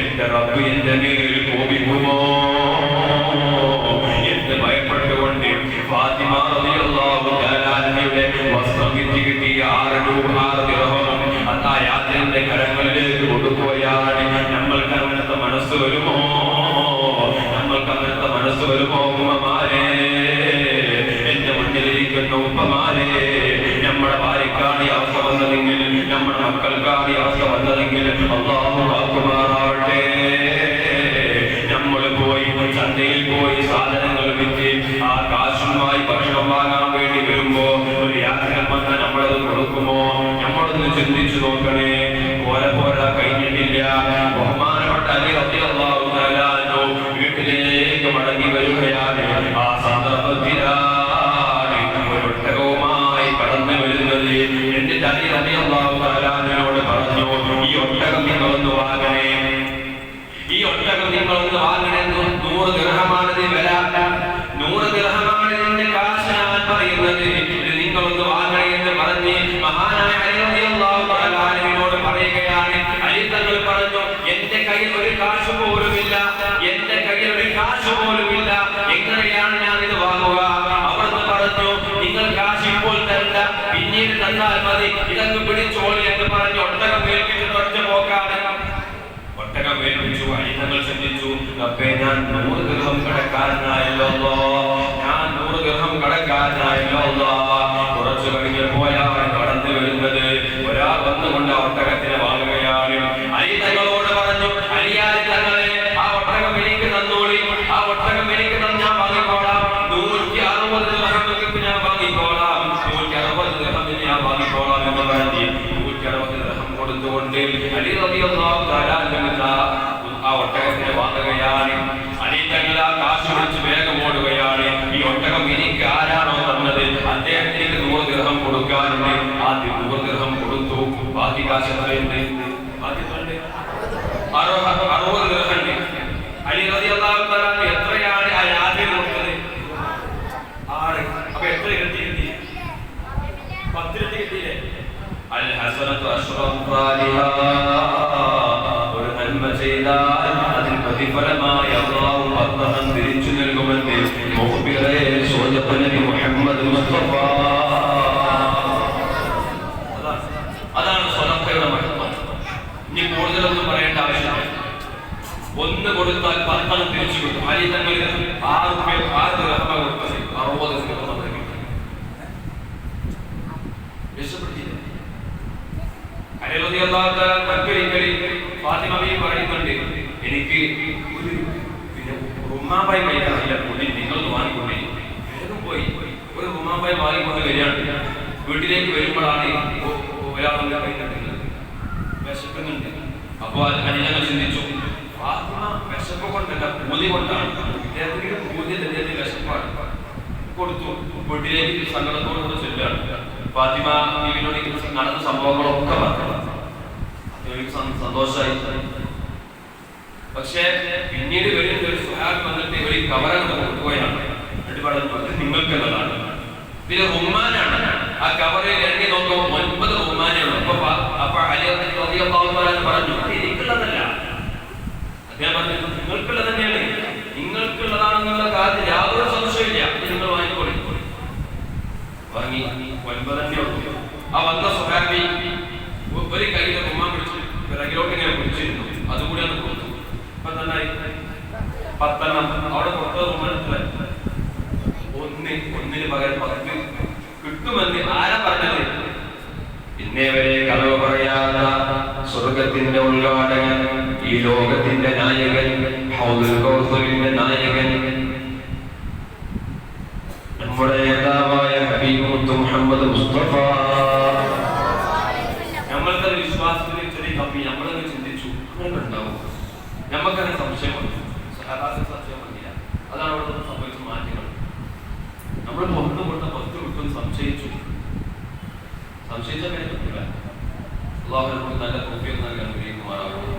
എന്റെ റബ്ബ് എന്റെ മേൽ കോപിക്കുമോ എന്ന് ഭയപ്പെട്ടുകൊണ്ട് ഫാത്തിമ റളിയല്ലാഹു തആല അൻഹയുടെ വസ്ത്രം വിറ്റ് കിട്ടിയ 6 ദിർഹവും ആ യാത്രയുടെ കരങ്ങളിലേക്ക് കൊണ്ടുപോയാണ്. നമ്മൾക്ക് അങ്ങനത്തെ മനസ്സ് വരുമോ? നമ്മൾക്ക് അങ്ങനത്തെ മനസ്സ് വരുമോ? ഉമ്മമാരെ, എന്റെ മുന്നിലിരിക്കുന്ന ഉപ്പമാരെ, നമ്മുടെ ഭാര്യക്കാണ് ഈ അവസ്ഥ വന്നതെങ്കിൽ, നമ്മുടെ മക്കൾക്കാണ് ഈ അവസ്ഥ വന്നതെങ്കിൽ അല്ലാഹു കാക്കുമാറാവട്ടെ. നമ്മൾ പോയി ചന്തയിൽ പോയി സാധനങ്ങൾ വിറ്റ് ആ കാശുമായി ഭക്ഷണം വാങ്ങാൻ വേണ്ടി വരുമ്പോ ഒരു യാത്രകൾ വന്നാൽ നമ്മളത് കൊടുക്കുമോ? നമ്മളൊന്ന് ചിന്തിച്ചു നോക്കണേ. പോരാ കഴിഞ്ഞിട്ടില്ല. ബഹുമാനപ്പെട്ട അലി റളിയല്ലാഹു തആല അൻഹു വീട്ടിലേക്ക് മടങ്ങി വരികയാണ്. ആ സന്ദർഭത്തിലാണ് ഒരു ഒട്ടകവുമായി കടന്നു വരുന്നത്. എന്നിട്ട് അലി റളിയല്ലാഹു തആല അൻഹുവിനോട് പറഞ്ഞു, ഈ ഒട്ടകം നിങ്ങളൊന്ന് വാങ്ങണേ, ഈ ഒട്ടകം നിങ്ങളൊന്ന് വാങ്ങണേ. 100 ദിർഹമാണ് വില, 100 ദിർഹമാണ് ഇതിന്റെ കാശ്. ഞാൻ പറയുന്നത് ഇത് നിങ്ങളൊന്ന് വാങ്ങണേ എന്ന് പറഞ്ഞ് മഹാനായ അലി റളിയല്ലാഹു തആല അൻഹുവിനോട് പറയുകയാണ്. അലി തങ്ങൾ പറഞ്ഞു, എന്റെ കയ്യിൽ ഒരു കാശ് പോലുമില്ല, എന്റെ കയ്യിൽ ഒരു കാശ് പോലുമില്ല, എങ്ങനെയാണ് ഞാൻ ഇത് വാങ്ങുക? അവിടുന്ന് പറഞ്ഞു, നിങ്ങൾ കാശ് ഇപ്പോൾ തരണ്ട, പിന്നീട് തന്നാൽ മതി, ഇതങ്ങ് പിടിച്ചോളി എന്ന് പറഞ്ഞ് ഒട്ടകം ഏൽപ്പിച്ചിട്ട് ഒറ്റ പോക്കാണ്. ഒട്ടകം ഏൽപ്പിച്ചു. അലി തങ്ങൾ ചിന്തിച്ചു, അപ്പേ ഞാൻ 100 ദിർഹം കടക്കാരനായല്ലോ, ഞാൻ 100 ദിർഹം കടക്കാരനായല്ലോ. കുറച്ചു കഴിഞ്ഞപ്പോഴാണ് കടന്നു വരുന്നത്. ഒരാൾ വന്നുകൊണ്ട് ആ ഒട്ടകത്തിനെ വാങ്ങുകയാണ്. അലി തങ്ങളോട് പറഞ്ഞു, അലിയാരി തങ്ങളെ, ആ ഒട്ടകം എനിക്ക് തന്നോളി, ആ ഒട്ടകം എനിക്ക് ഞാൻ വാങ്ങിക്കോളാം, 160 ദിർഹം ഞാൻ വാങ്ങിക്കോളാം, 160 ദിർഹം ഞാൻ വാങ്ങിക്കോളാം എന്ന് പറഞ്ഞ് 160 ദിർഹം കൊടുത്തുകൊണ്ട് അലി റളിയല്ലാഹു തആല ആ ഒട്ടകത്തിനെ വാങ്ങുകയാണ്. അലി തങ്ങൾ ആ കാശ് വിളിച്ച് വേഗം ഓടുകയാണ്. ഈ ഒട്ടകം എനിക്ക് ആരാണോ തന്നത് അദ്ദേഹത്തിന് 100 ദിർഹം കൊടുക്കാനുണ്ട്. ആ 100 ദിർഹം കൊടുത്തു. ബാക്കി കാശ് എത്രയുണ്ട്? 60 ദിർഹം. അലി റളിയല്ലാഹു തആല എത്രയാണ് ആ യാത്രയിൽ കൊടുത്തത്? 6. അപ്പൊ എത്ര ഇരട്ടി കിട്ടി? 10 ഇരട്ടി കിട്ടിയില്ലേ? അൽ ഹസനത്തു അശ്റഫുഹാ. ഒരു നന്മ ചെയ്താൽ അതിന് പ്രതിഫലമായി അല്ലാഹു 10 തിരിച്ചു നൽകുമെന്ന് മുഖ്ബിറെ സൂറത്ത് നബി മുഹമ്മദ് മുസ്തഫ. അതാണ് സ്വതക്കയുടെ മഹത്വം. ഇനി കൂടുതലൊന്നും പറയേണ്ട ആവശ്യമില്ല. 1 കൊടുത്താൽ 10 തിരിച്ചു കിട്ടും. അലി തങ്ങൾ 6 ദിർഹം കൊടുത്തത് 60 ദിർഹം കിട്ടും. രക്ഷപ്പെട്ടില്ല. അലി റളിയല്ലാഹു തആല മറ്റൊരിക്കൽ ഫാത്തിമ ബീവി പറയുന്നുണ്ട്, എനിക്ക് ഒരു റുമാബായി കഴിക്കാനില്ല, കൂടി നിങ്ങൾ വാങ്ങിക്കൊണ്ടേ. വേഗം പോയി ഒരു റുമാബായി വാങ്ങിക്കൊണ്ട് വരികയാണ്. വീട്ടിലേക്ക് വരുമ്പോഴാണ് ഒരാളുടെ കൈന്നിട്ടുള്ളത്, വിശക്കുന്നുണ്ട്. അപ്പോൾ അലി ഞങ്ങൾ ചിന്തിച്ചു, ഫാത്തിമ വിശപ്പ് കൊണ്ടല്ല, പൂതി കൊണ്ടാണ്. ഇദ്ദേഹത്തിന് പൂതി അദ്ദേഹത്തിന് വിശപ്പാണ്. കൊടുത്തു. വീട്ടിലേക്ക് സങ്കടത്തോടുകൂടെ ചെല്ലുകയാണ്. ഫാത്തിമ ബീവിനോട് നടന്ന സംഭവങ്ങളൊക്കെ പറഞ്ഞു. സന്തോഷമായി. പക്ഷേ പിന്നീട് വരുന്ന ഒരു സുഹാബി വന്നിട്ട് ഇവർ കവറങ്ങൾ കൊടുക്കുകയാണ്. നിങ്ങൾക്കുള്ളതാണ്. പിന്നെ റുമാനാണ്. ആ കവറിൽ ഇറങ്ങി നോക്കുമ്പോൾ 9 റുമാനാണ്. അപ്പൊ അലി റളിയല്ലാഹു തആല പറഞ്ഞു, എനിക്കുള്ളതല്ല. അദ്ദേഹം പറഞ്ഞു, നിങ്ങൾക്കുള്ളത് തന്നെയാണ്, നിങ്ങൾക്കുള്ളതാണെന്നുള്ള കാര്യത്തിൽ യാതൊരു സംശയമില്ല, നിങ്ങൾ വാങ്ങിക്കോളി. വാങ്ങി 9 തന്നെ ഉള്ളൂ. ആ വന്ന സുഹാബി ഒരു കയ്യിലെ റുമാൻ പിടിച്ചു പിറകിലോട്ട് ഇങ്ങനെ പിടിച്ചിരുന്നു. അതുകൂടി അത് കൊടുത്തു. അപ്പൊ നന്നായി 10 അവിടെ കൊടുത്ത റുമാനത്തില ഒന്നിന് പകരം 10 കിട്ടുമെന്ന് ആരാ പറഞ്ഞത്? ഇന്നേ വരെ കളവ് പറയാത്ത സ്വർഗത്തിന്റെ ഉദ്ഘാടകൻ, ഈ ലോകത്തിന്റെ നായകൻ, ഹൗദുൽ കൗസറിന്റെ നായകൻ, നമ്മുടെ നേതാവായ ഹബീബ് മുഹമ്മദ് മുസ്തഫ. നമ്മൾക്കത് വിശ്വാസത്തിൽ ചെറിയ കമ്മി. നമ്മളത് ചിന്തിച്ചു, അങ്ങനെ ഉണ്ടാവും. നമുക്കങ്ങനെ സംശയം വന്നു. സഹാബാക്കൾ സംശയം വന്നില്ല. അതാണ് അവിടെ സംഭവിച്ച മാറ്റങ്ങൾ. നമ്മൾ പുറത്ത് കൊടുത്ത 10 കിട്ടും സംശയിച്ചു. സംശയിച്ച കാര്യം പറ്റില്ല. അല്ലാഹു നമുക്ക് നല്ല തൗഫീഖ് നൽകാൻ അനുഗ്രഹിക്കുമാറാവട്ടെ.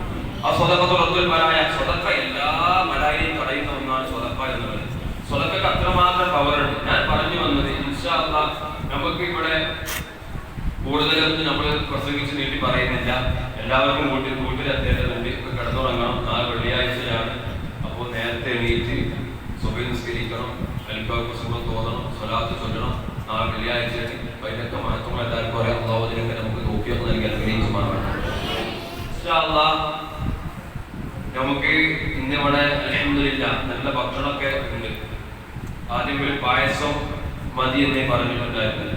ആ സ്വതക്കത്തുൽ ബലായ സ്വതക്ക എല്ലാ ബലായെയും തടയുന്ന ഒന്നാണ് സ്വതക്ക എന്നുള്ളത്. സ്വതക്കക്ക് അത്രമാത്രം പവറുണ്ട്. ഞാൻ പറഞ്ഞു വന്നത് ഇൻഷാ അല്ലാഹ് നമുക്ക് ഇവിടെ കൂടുതലൊന്നും നമ്മൾ പ്രസംഗിച്ച് നീട്ടി പറയുന്നില്ല. എല്ലാവർക്കും വീട്ടിലെത്തേണ്ടതുണ്ട്. കിടന്നുറങ്ങണം. 4 എണീറ്റ് സുബഹി നിസ്കരിക്കണം, അൽക്കാർക്ക് സുബ്ഹ് തോന്നണം, സ്വലാത്ത് ചൊല്ലണം. നാളെ വെള്ളിയാഴ്ചയാണ്. അതിനൊക്കെ മഹത്വങ്ങൾ എല്ലാവർക്കും അറിയാം. അല്ലാഹു അതിനൊക്കെ നമുക്ക് തോഫീഖ് നൽകി അനുഗ്രഹിക്കുമാറാകട്ടെ. ഇൻഷാ അല്ലാഹ് നമുക്ക് ഇന്നിവിടെ അൽഹംദുലില്ലാ നല്ല ഭക്ഷണമൊക്കെ ഉണ്ട്. ആദ്യം ഒരു പായസം മതി എന്നേ പറഞ്ഞിട്ടുണ്ടായിരുന്നില്ല.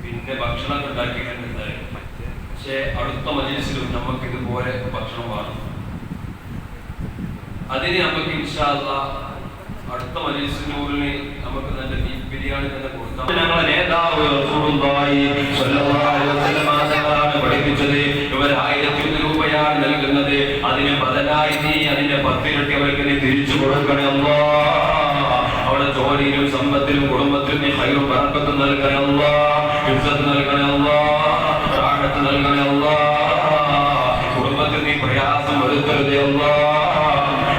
പിന്നെ ഭക്ഷണമൊക്കെ ഉണ്ടാക്കിയിട്ടുണ്ടായിരുന്നു. പക്ഷേ അടുത്ത മജ്‌ലിസിലും നമുക്ക് ഇതുപോലെ ഭക്ഷണം വേണം. അതിന് നമുക്ക് ഇൻഷാ അല്ലാഹ് അടുത്ത മജ്‌ലിസിനൂറിന് നമുക്ക് നല്ല ബീഫ് ബിരിയാണി തന്നെ കൊടുക്കാം. ഞങ്ങളുടെ നേതാവ് റസൂലുള്ളാഹി സ്വല്ലല്ലാഹു അലൈഹി വസല്ലം തങ്ങളാണ് പഠിപ്പിച്ചത്. ഇവർ 1001 രൂപയാണ് നൽകുന്നത്. അതിന് ബദലായി നീ അതിന്റെ 10 ഇരട്ടി അവർക്ക് നീ തിരിച്ചു കൊടുക്കണേ അല്ലാഹ്. അവിടെ ജോലിയിലും സമ്പത്തിലും കുടുംബത്തിലും നീ ഖൈറും ബറക്കത്തും നൽകണേ അല്ലാഹ്. ഇസ്സത്ത് നൽകണേ അല്ലാഹ്. റാഹത്ത് നൽകണേ അല്ലാഹ്. കുടുംബത്തിൽ നീ പ്രയാസം വരുത്തരുതേ അല്ലാഹ്.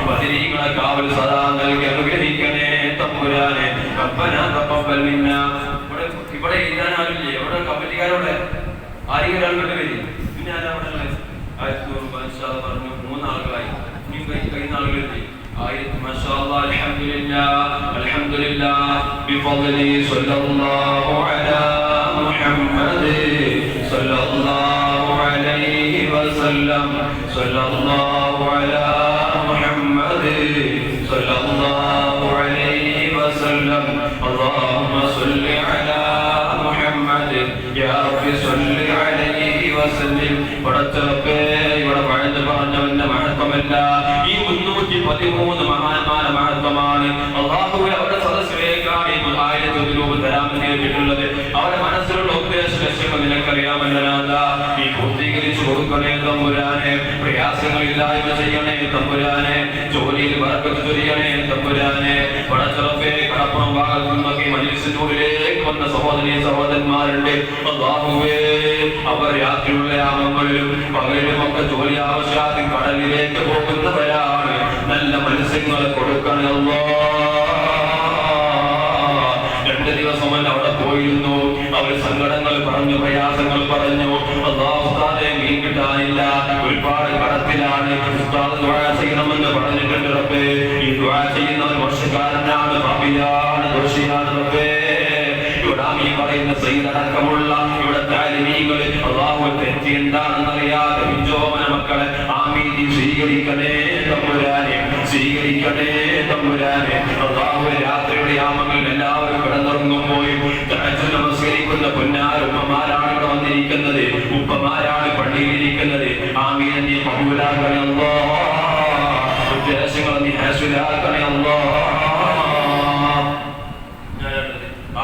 ബദരീകളെ കാവൽ സദാ നൽകി അനുഗ്രഹിക്കണേ തമ്പുരാനെ. റബ്ബനാ തഖബ്ബൽ മിന്നാ. ഇവിടെ എഴുതാൻ ആരുമില്ലേ? ഇവിടെ കമ്മിറ്റിക്കാരോടെ ആരെങ്കിലും ഒരാൾ കണ്ടു വരും. പിന്നെ ആരാ അവിടെ ഉള്ളത്? 1100 പറഞ്ഞു. 3 ആളുകളായി. ഇനിയും കഴിയുന്ന ആളുകളില്ലേ? 1000. മാഷാ അല്ലാഹ്. അൽഹംദുലില്ലാഹ് ബിഫദ്ലി സ്വല്ലല്ലാഹു അലാ മുഹമ്മദ് സ്വല്ലല്ലാഹു അലൈഹി വസല്ലം സ്വല്ലല്ലാഹു അലാ മുഹമ്മദ് സ്വല്ലല്ലാഹു അലൈഹി വസല്ലം. അല്ലാഹുമ്മ സ്വല്ലി അലാ മുഹമ്മദ് യാ റബ്ബി സ്വല്ലി അലൈഹി വസല്ലം. പടച്ചറബ്ബേ, ഇവിടെ പഴഞ്ഞു പറഞ്ഞവന്റെ മഹത്വമല്ല, ഈ 313 മഹാന്മാരുടെ മഹത്വമാണ്. അല്ലാഹുവേ, അവരുടെ സദസ്സിലേക്കാണ് ഈ 1001 രൂപ തരാമെന്ന് കേട്ടിട്ടുള്ളത്. അവരുടെ മനസ്സിലുള്ള ഉദ്ദേശ ലക്ഷ്യങ്ങൾ നിനക്കറിയാമല്ലോ നാഥാ. നീ പൂർത്തീകരിച്ചു കൊടുക്കണേ തമ്പുരാനെ. പ്രയാസങ്ങളില്ലായ്മ ചെയ്യണേ തമ്പുരാനെ. ജോലിയിൽ ബർക്കത്ത് ചൊരിയണേ തമ്പുരാനെ. പടച്ചറബ്ബേ, കടപ്പുറം ഭാഗത്തു നിന്നൊക്കെ മജ്‌ലിസിനൂരിലേക്ക് വന്ന സഹോദരീ സഹോദരന്മാരുണ്ട്. അല്ലാഹുവേ, അവർ രാത്രിയുള്ള യാമങ്ങളിലും പകലിലും ഒക്കെ ജോലി ആവശ്യത്തിന് കടലിലേക്ക് പോകുന്നവരാണ്. നല്ല മത്സ്യങ്ങളെ കൊടുക്കണേ അല്ലാഹ്. 2 ദിവസം അവിടെ പോയിരുന്നു. അവർ സങ്കടങ്ങൾ പറഞ്ഞു, പ്രയാസങ്ങൾ പറഞ്ഞു. അല്ലാഹ്, ഉസ്താദേ മീൻ കിട്ടാനില്ല, ഒരുപാട് കടത്തിലാണ്. ഉസ്താദ് ദുആ ചെയ്യണമെന്ന് പറഞ്ഞിട്ടുണ്ട് റബ്ബേ. ഈ ദുആ ചെയ്യുന്നവൻ വർഷക്കാരനാണ്, പാപിയാണ്, ദോഷിയാണ് റബ്ബേ. ഈ പറയുന്ന സയ്യിദടക്കമുള്ള ഇവിടെ താലിമീങ്ങൾ അല്ലാഹു തെറ്റി എന്താണെന്ന് അറിയാതെ പിഞ്ചോമന മക്കളെ ആമീൻ സ്വീകരിക്കണേ തമ്പുരാനെ. സ്വീകരിക്കണേ തമ്പുരാനെ. അല്ലാഹു രാത്രിയുടെ യാമങ്ങളിൽ എല്ലാവരും കിടന്നുറങ്ങുമ്പോൾ തഹജ്ജുദ് നമസ്കരിക്കുന്ന പൊന്നാര ഉമ്മമാരാണ് ഇവിടെ വന്നിരിക്കുന്നത്. ഉപ്പമാരാണ് പള്ളിയിലിരിക്കുന്നത്. ആമീൻ നീ കബൂലാക്കണേ അല്ലാഹ്. ഉദ്ദേശങ്ങൾ നീ ഹാസിലാക്കണേ അല്ലാഹ്.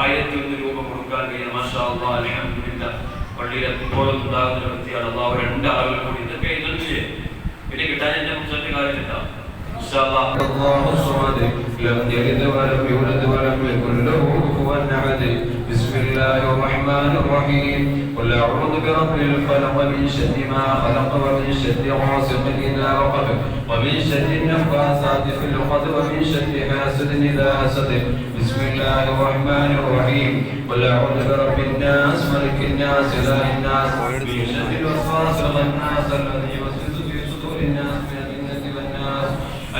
1001 രൂപ കൊടുക്കാൻ കഴിയും. മാഷാ അല്ലാഹ്. അൽഹംദുലില്ലാഹ്. പള്ളിയിൽ എപ്പോഴും ഉണ്ടാകുന്ന വ്യക്തിയാണ് അല്ലാഹു. 2 ആളുകൾ കൂടി ഇതൊക്കെ എഴുതുന്നില്ലേ? പിന്നെ കിട്ടാൻ എന്റെ മുൻസത്തെ കാര്യമില്ല. ഇൻഷാ അല്ലാഹ്. അല്ലാഹു സ്വമദ് ലം യലിദ് വലം യൂലദ് വലം യകുൽ ലഹു കുഫുവൻ അഹദ്. ബിസ്മില്ലാഹിർ റഹ്മാനിർ റഹീം. ഖുൽ അഊദു ബിറബ്ബിൽ ഫലഖ് മിൻ ശർരി മാ ഖലഖ വമിൻ ശർരി ഗാസിഖിൻ ഇദാ വഖബ വമിൻ ശർരി النفاثات في العقد ومن شر حاسد إذا حسد. بسم الله الرحمن الرحيم. قل أعوذ برب الناس ملك الناس إله الناس من شر الوسواس الخناس الذي يوسوس في صدور الناس من الجنة والناس.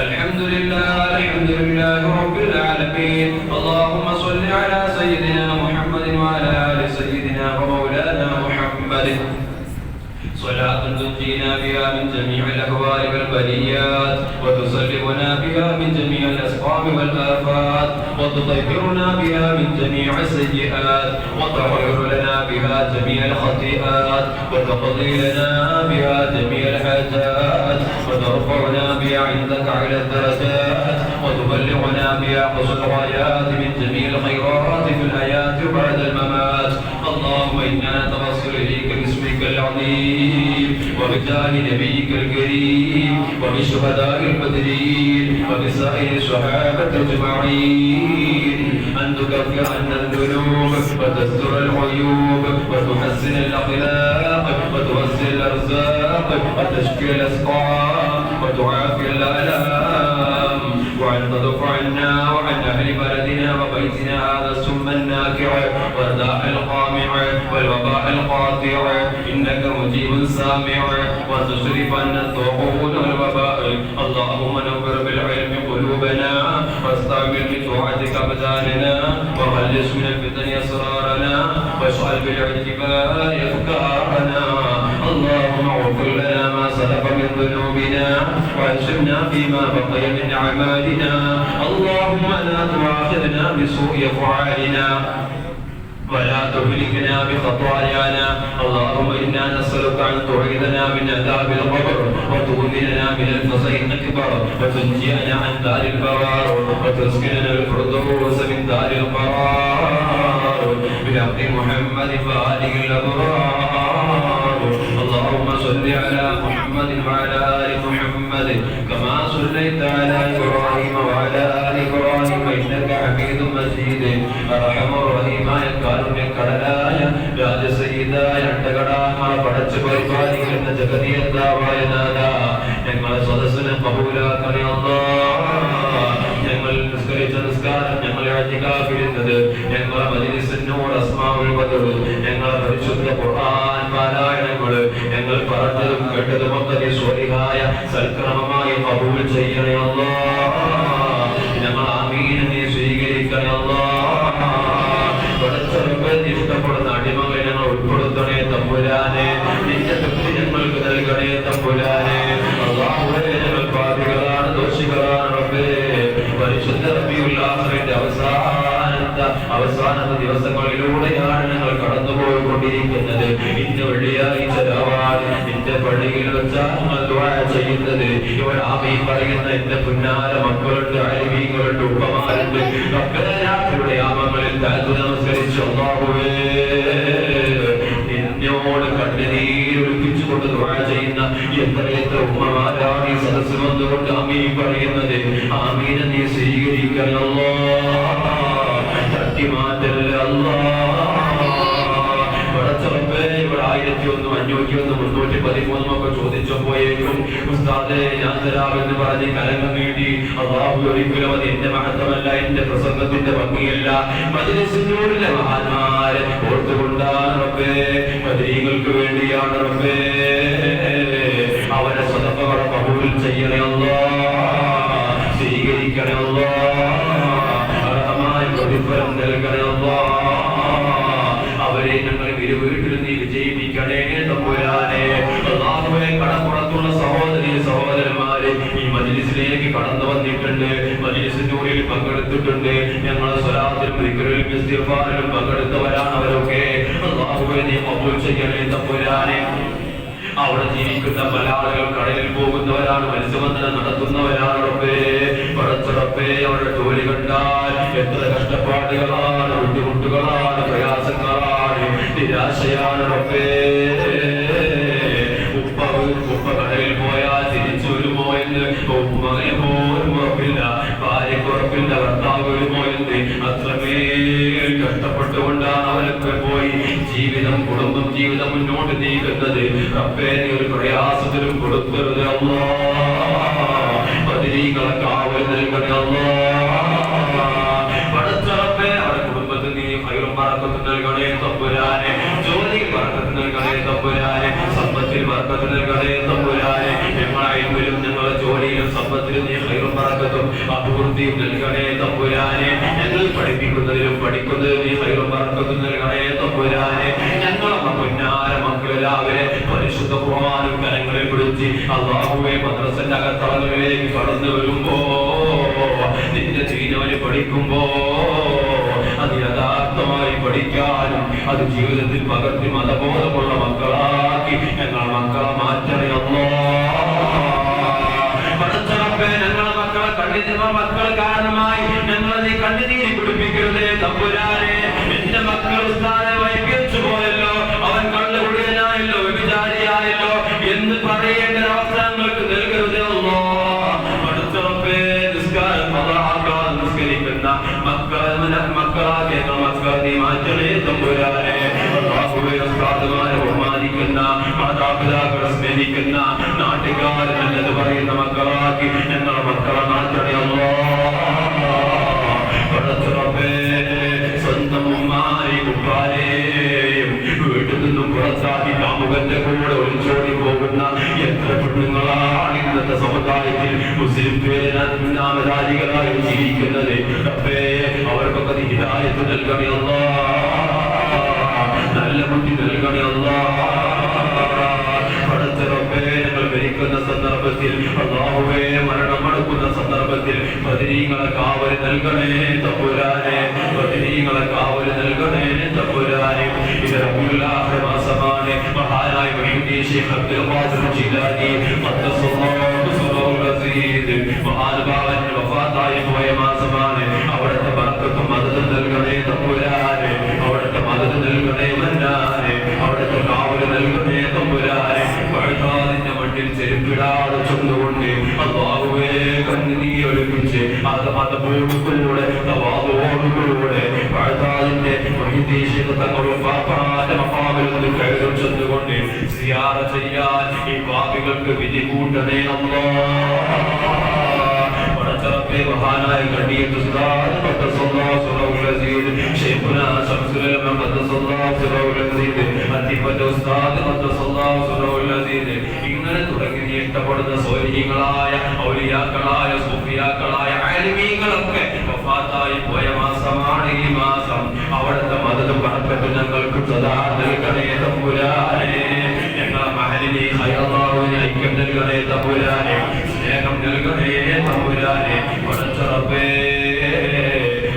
الحمد لله رب العالمين. اللهم صل على سيدنا محمد وعلى آل سيدنا ومولانا محمد. صلاة تنجينا بها من جميع الأهوال والبليات وتسلمنا بها من جميع الأسقام والآفات وتطهرنا بها من جميع السيئات وتغفر لنا بها جميع الخطيئات وتقضي لنا بها جميع الحاجات وترفعنا بها عندك على الدرجات وتبلغنا بها أقصى الغايات من جميع الخيرات في الحياة وبعد الممات. اللهم إنا نتوسل إليك باسمك العظيم وبجاه نبيك الكريم وبشهداء البدرين وبسائر الصحابة أجمعين أن تكفر عنا الذنوب وتستر العيوب وتحسن الأخلاق وتوسع الأرزاق وتشفي الأسقام وتعافي الآلام وأن تدفع عنا وعن أهل بلدنا وبيتنا هذا السم الناكع والداء القامع والوباء القاطع. إنك مجيب سامع وتصرف عنا الطاعون والوباء. اللهم نور بالعلم قلوبنا وخلص من الفتن أسرارنا واشغل بالاعتبار أفكارنا اللهم اغفر لنا ما سلف من ذنوبنا وأجرنا فيما بقي من أعمالنا اللهم لا تؤاخذنا بسوء أفعالنا ولا تهلكنا بخطايانا اللهم إنا نسألك أن تعيذنا من عذاب القبر وتؤمننا من الفزع الأكبر وتنجينا عن دار البوار وتسكننا الفردوس من دار القرار بحق محمد وآله الأبرار اللهم صل على محمد وعلى آل محمد كما صليت على إبراهيم وعلى آل إبراهيم إنك حميد مجيد أرحم الراحمين കടലായ രാജസയ്യിദായ അട്ടകടാങ്ങളെ പടച്ചു പരിപാലിക്കുന്ന ജഗതിയല്ലാവായ നാഥ ഞങ്ങളെ സദസ്സിനെ കബൂലാക്കണേ അല്ലാഹ് ഞങ്ങൾ നിസ്കരിച്ച നിസ്കാരം ഞങ്ങളെ അധികാരിക്കുന്നത് ഞങ്ങളെ മജ്ലിസിനോട് അസ്മാഉൽ ബദർ ഞങ്ങളെ പരിശുദ്ധ ഖുർആൻ പാരായണങ്ങൾ ഞങ്ങൾ പറഞ്ഞതും കേട്ടതും ഒക്കെ സ്വലിഹായ സൽക്രമമായി കബൂൽ ചെയ്യണേ അല്ലാഹ് ഞങ്ങൾ ആമീൻ നീ സ്വീകരിക്കണേ അല്ലാഹ് ഇഷ്ടപ്പെടുന്ന അടിമകളെ ഞങ്ങൾ ഉൾപ്പെടുത്തണേ തമ്പുരാനെ നിന്റെ തൃപ്തി ഞങ്ങൾക്ക് നൽകണേ തമ്പുരാനെ അല്ലാഹുവേ ഞങ്ങൾ പാപികളാണ് ദോഷികളാണ് റബ്ബേ പരിശുദ്ധ റബീഉൽ ആഖിറിന്റെ അവസാനത്തെ ദിവസങ്ങളിലൂടെയാണ് ഞങ്ങൾ കടന്നുപോയിക്കൊണ്ടിരിക്കുന്നത് ഇന്ന് വെള്ളിയാഴ്ച രാവാണ് നിന്റെ പള്ളിയിൽ വെച്ചാണ് ഞങ്ങൾ ദുആ ചെയ്യുന്നത് ഇവിടെ ആമീൻ പറയുന്ന എന്റെ പുന്നാര മക്കളുണ്ട് അയൽവീങ്ങളുണ്ട് ഉപ്പമാരുണ്ട് റബ്ബേ രാത്രിയുടെ യാമങ്ങളിൽ തഹജ്ജുദ് നമസ്കരിച്ച് അല്ലാഹുവേ നിന്നോട് കണ്ണുനീരൊലിപ്പിച്ചുകൊണ്ട് ദുആ ചെയ്യുന്ന എത്ര ഉമ്മമാരാണ് ഈ സദസ്സിൽ വന്നുകൊണ്ട് ആമീൻ പറയുന്നത് ആമീൻ നീ സ്വീകരിക്കണേ അല്ലാഹ് തട്ടിമാറ്റല്ലേ അല്ലാഹ് പടച്ചറബ്ബേ ഇവിടെ 1100 501 313 ഒക്കെ ചോദിച്ചപ്പോയേക്കും ഉസ്താദേ ഞാൻ തരാമെന്ന് പറഞ്ഞ് കലങ്ങൾ നീട്ടി അല്ലാഹു ഒരിക്കലും അത് എന്റെ മഹത്വമല്ല എന്റെ പ്രസംഗത്തിന്റെ ഭംഗിയല്ല മജ്ലിസിനോടുള്ള മഹാന്മാരെ ഓർത്തുകൊണ്ടാണ് റബ്ബേ മദീങ്ങൾക്ക് വേണ്ടിയാണ് റബ്ബേ അവരെ സദഖകളെ കബൂൽ ചെയ്യണേ അല്ലാഹ് സ്വീകരിക്കണേ അല്ലാഹ് അർഹമായ പ്രതിഫലം നൽകണേ അല്ലാഹ് അവരെ ഞങ്ങൾ വീട്ടിൽ നീ വിജയിപ്പിക്കണേ തമ്പുരാനെ അല്ലാഹുവേ കടപ്പുറത്തുള്ള സഹോദരി സഹോദരന്മാരെ ഈ മജ്ലിസിലേക്ക് കടന്നു വന്നിട്ടുണ്ട് മജ്ലിസിനൂരിൽ പങ്കെടുത്തിട്ടുണ്ട് ഞങ്ങളെ സ്വലാത്തിലും ദിക്റിലും ഇസ്തിഗ്ഫാറിലും പങ്കെടുത്തവരാണ് അവരൊക്കെ അല്ലാഹുവേ നീ കബൂൽ ചെയ്യണേ തമ്പുരാനെ അവിടെ ജീവിക്കുന്ന പല ആളുകൾ കടലിൽ പോകുന്നവരാണ് മത്സ്യബന്ധനം നടത്തുന്നവരാണ് റബ്ബേ പടച്ചറബ്ബേ അവരുടെ ജോലി കണ്ടാൽ എത്ര കഷ്ടപ്പാടുകളാണ് ബുദ്ധിമുട്ടുകളാണ് പ്രയാസങ്ങളാണ് നിരാശയാണ് റബ്ബേ ഉപ്പ കടലിൽ പോയാൽ തിരിച്ചു വരുമോ എന്ന് മകന് പോലും ഉറപ്പില്ല ഭാര്യയ്ക്ക് ഉറപ്പില്ല ഭർത്താവ് വരുമോ എന്ന് അത്രമേൽ കഷ്ടപ്പെട്ടുകൊണ്ടാണ് അവരൊക്കെ പോയി ജീവിതം കുടുംബം ജീവിതം മുന്നോട്ട് നീങ്ങുന്നത് റബ്ബേ നീ ഒരു പ്രയാസത്തിലും കൊടുക്കരുത് അല്ലാഹ് ബദരീകളെ കാവൽ നൽകണേ അല്ലാഹ് പടച്ചറബ്ബേ അവരുടെ കുടുംബത്തിൽ നീ ഖൈറും ബറക്കത്തും നൽകണേ തമ്പുരാനെ ജോലിയിൽ ബറക്കത്ത് നൽകണേ തമ്പുരാനെ സമ്പത്തിൽ ബറക്കത്ത് നൽകണേ തമ്പുരാനെ ഞങ്ങളെ ഇൽമിലും ഞങ്ങളെ ജോലിയിലും സമ്പത്തിലും നീ ഖൈറും ബറക്കത്തും അഭിവൃദ്ധിയും നൽകണേ തമ്പുരാനെ ഞങ്ങൾ പഠിപ്പിക്കുന്നതിലും പഠിക്കുന്നതിലും നീ ഖൈറും ബറക്കത്തും നൽകണേ തമ്പുരാനെ ഞങ്ങളെ പുന്നാര മക്കളെല്ലാവരെ പരിശുദ്ധ ഖുർആനും കരങ്ങളിൽ പിടിച്ച് അല്ലാഹുവേ മദ്രസന്റെ അകത്തളങ്ങളിലേക്ക് കടന്നു വരുമ്പോ നിന്റെ ദീനവരെ പഠിക്കുമ്പോ അത് യഥാർത്ഥമായി പഠിക്കാനും അത് ജീവിതത്തിൽ പകർത്തി മതബോധമുള്ള മക്കളാക്കി ഞങ്ങൾ മക്കളെ മാറ്റണേ പടച്ചറബ്ബേ ഞങ്ങളെ മക്കളെ മക്കൾ കാരണമായി ഞങ്ങളെ നീ കണ്ണുനീരി പിടിപ്പിക്കരുതേ തമ്പുരാനെ എന്റെ മക്കൾ ഉസ്താദെ വൈകിച്ചു പോയല്ലോ അവൻ കള്ളുകുടിയനായല്ലോ വ്യഭിചാരിയായല്ലോ എന്ന് പറയേണ്ട അവസരങ്ങൾക്ക് നൽകരുതേ അല്ലാഹ് പടച്ചറബ്ബേ നിസ്കാരം ഖളാഅക്കാൻ നിസ്കരിക്കുന്ന മക്കളാക്കി മക്കളെ നീ മാറ്റണേ തമ്പുരാനെ അല്ലാഹുവേ ഉസ്താദുമാരെ ബഹുമാനിക്കുന്ന മാതാപിതാക്കളെ സ്നേഹിക്കുന്ന നാട്ടുകാരെ നല്ലത് പറയുന്ന മക്കളാക്കി ഞങ്ങളെ മക്കളെ മാറ്റണേ അല്ലാഹ് പടച്ചറബ്ബേ സ്വന്തം ഉമ്മാരെ ഉപ്പാരെയും വീട്ടിൽ നിന്നും പുറത്താക്കി കാമുകന്റെ കൂടെ ഒളിച്ചോടി പോകുന്ന എത്ര പെണ്ണുങ്ങളാണ് ഇന്നത്തെ സമുദായത്തിൽ മുസ്ലിം പേരാധികളായി ജീവിക്കുന്നത് റബ്ബേ അവർക്ക് അവർക്കത് ഹിദായത്ത് നൽകണേ അല്ലാഹ്, നല്ല ബുദ്ധി നൽകണേ അല്ലാഹ്. ഞങ്ങൾ മരിക്കുന്ന സന്ദർഭത്തിൽ അല്ലാഹുവേ, മരണമടക്കുന്ന സന്ദർഭത്തിൽ ബദരീങ്ങളെ കാവൽ നൽകണേ തമ്പുരാനെ, ബദരീങ്ങളെ കാവൽ നൽകണേ തമ്പുരാനെ. ഇത് റബീഉൽ ആഖിർ മാസമാണ്. മഹാനായ മുഹീദ്ദീൻ ശൈഖ് അബ്ദുൽ ഖാദിർ ജീലാനി ഖദ്ദസല്ലാഹു സിറഹുൽ അസീസ് മഹാനുഭാവൻ വഫാത്തായി പോയ മാസമാണ്. അവിടുത്തെ ബർക്കത്തും മദദും നൽകണേ തമ്പുരാനെ, അവിടുത്തെ മദദ് നൽകണേ മന്നാനെ, അവിടുത്തെ കാവൽ നൽകണേ തമ്പുരാനെ. പഴുതാതിന്റെ മണ്ണിൽ ചെരുപ്പിടാതെ ചൊന്നുകൊണ്ട് അല്ലാഹുവേ കണ്ണുനീർ ഒലിപ്പിച്ച് അതബോടുകൂടെ തവാദുവോടുകൂടെ പഴുതാതിന്റെ തങ്ങളും പാപ്പാന്റെ മഹാവിൽ കയറും ചെന്നുകൊണ്ട് സിയാറ ചെയ്യാൻ ഈ പാപികൾക്ക് വിധി കൂട്ടണേ അല്ലാഹ്. മഹാനായ കണ്ണിയത്ത് ഉസ്താദ് ഖദ്ദസല്ലാഹു സിറഹുൽ അസീസ് ശൈഖുനാ ശംസുൽ ഉലമ ഖദ്ദസല്ലാഹു സിറഹുൽ അസീസ് അത്തിഫത്ത് ഉസ്താദ് ഖദ്ദസല്ലാഹു സിറഹുൽ അസീസ് ഇങ്ങനെ തുടങ്ങി നീട്ടപ്പെടുന്ന സ്വാലിഹീങ്ങളായ ഔലിയാക്കളായ സൂഫിയാക്കളായ ആലിമീങ്ങളൊക്കെ വഫാത്തായി പോയ മാസമാണ് ഈ മാസം. അവിടുത്തെ മദദും ബർക്കത്തും ഞങ്ങൾക്ക് സദാ നൽകണേ തമ്പുരാനെ. ഞങ്ങളെ മഹലിനെ ഖൈറുള്ളാഹുവിനെ ഐക്യം നൽകണേ തമ്പുരാനെ, സ്നേഹം നൽകണേ തമ്പുരാനെ. പടച്ചറബ്ബേ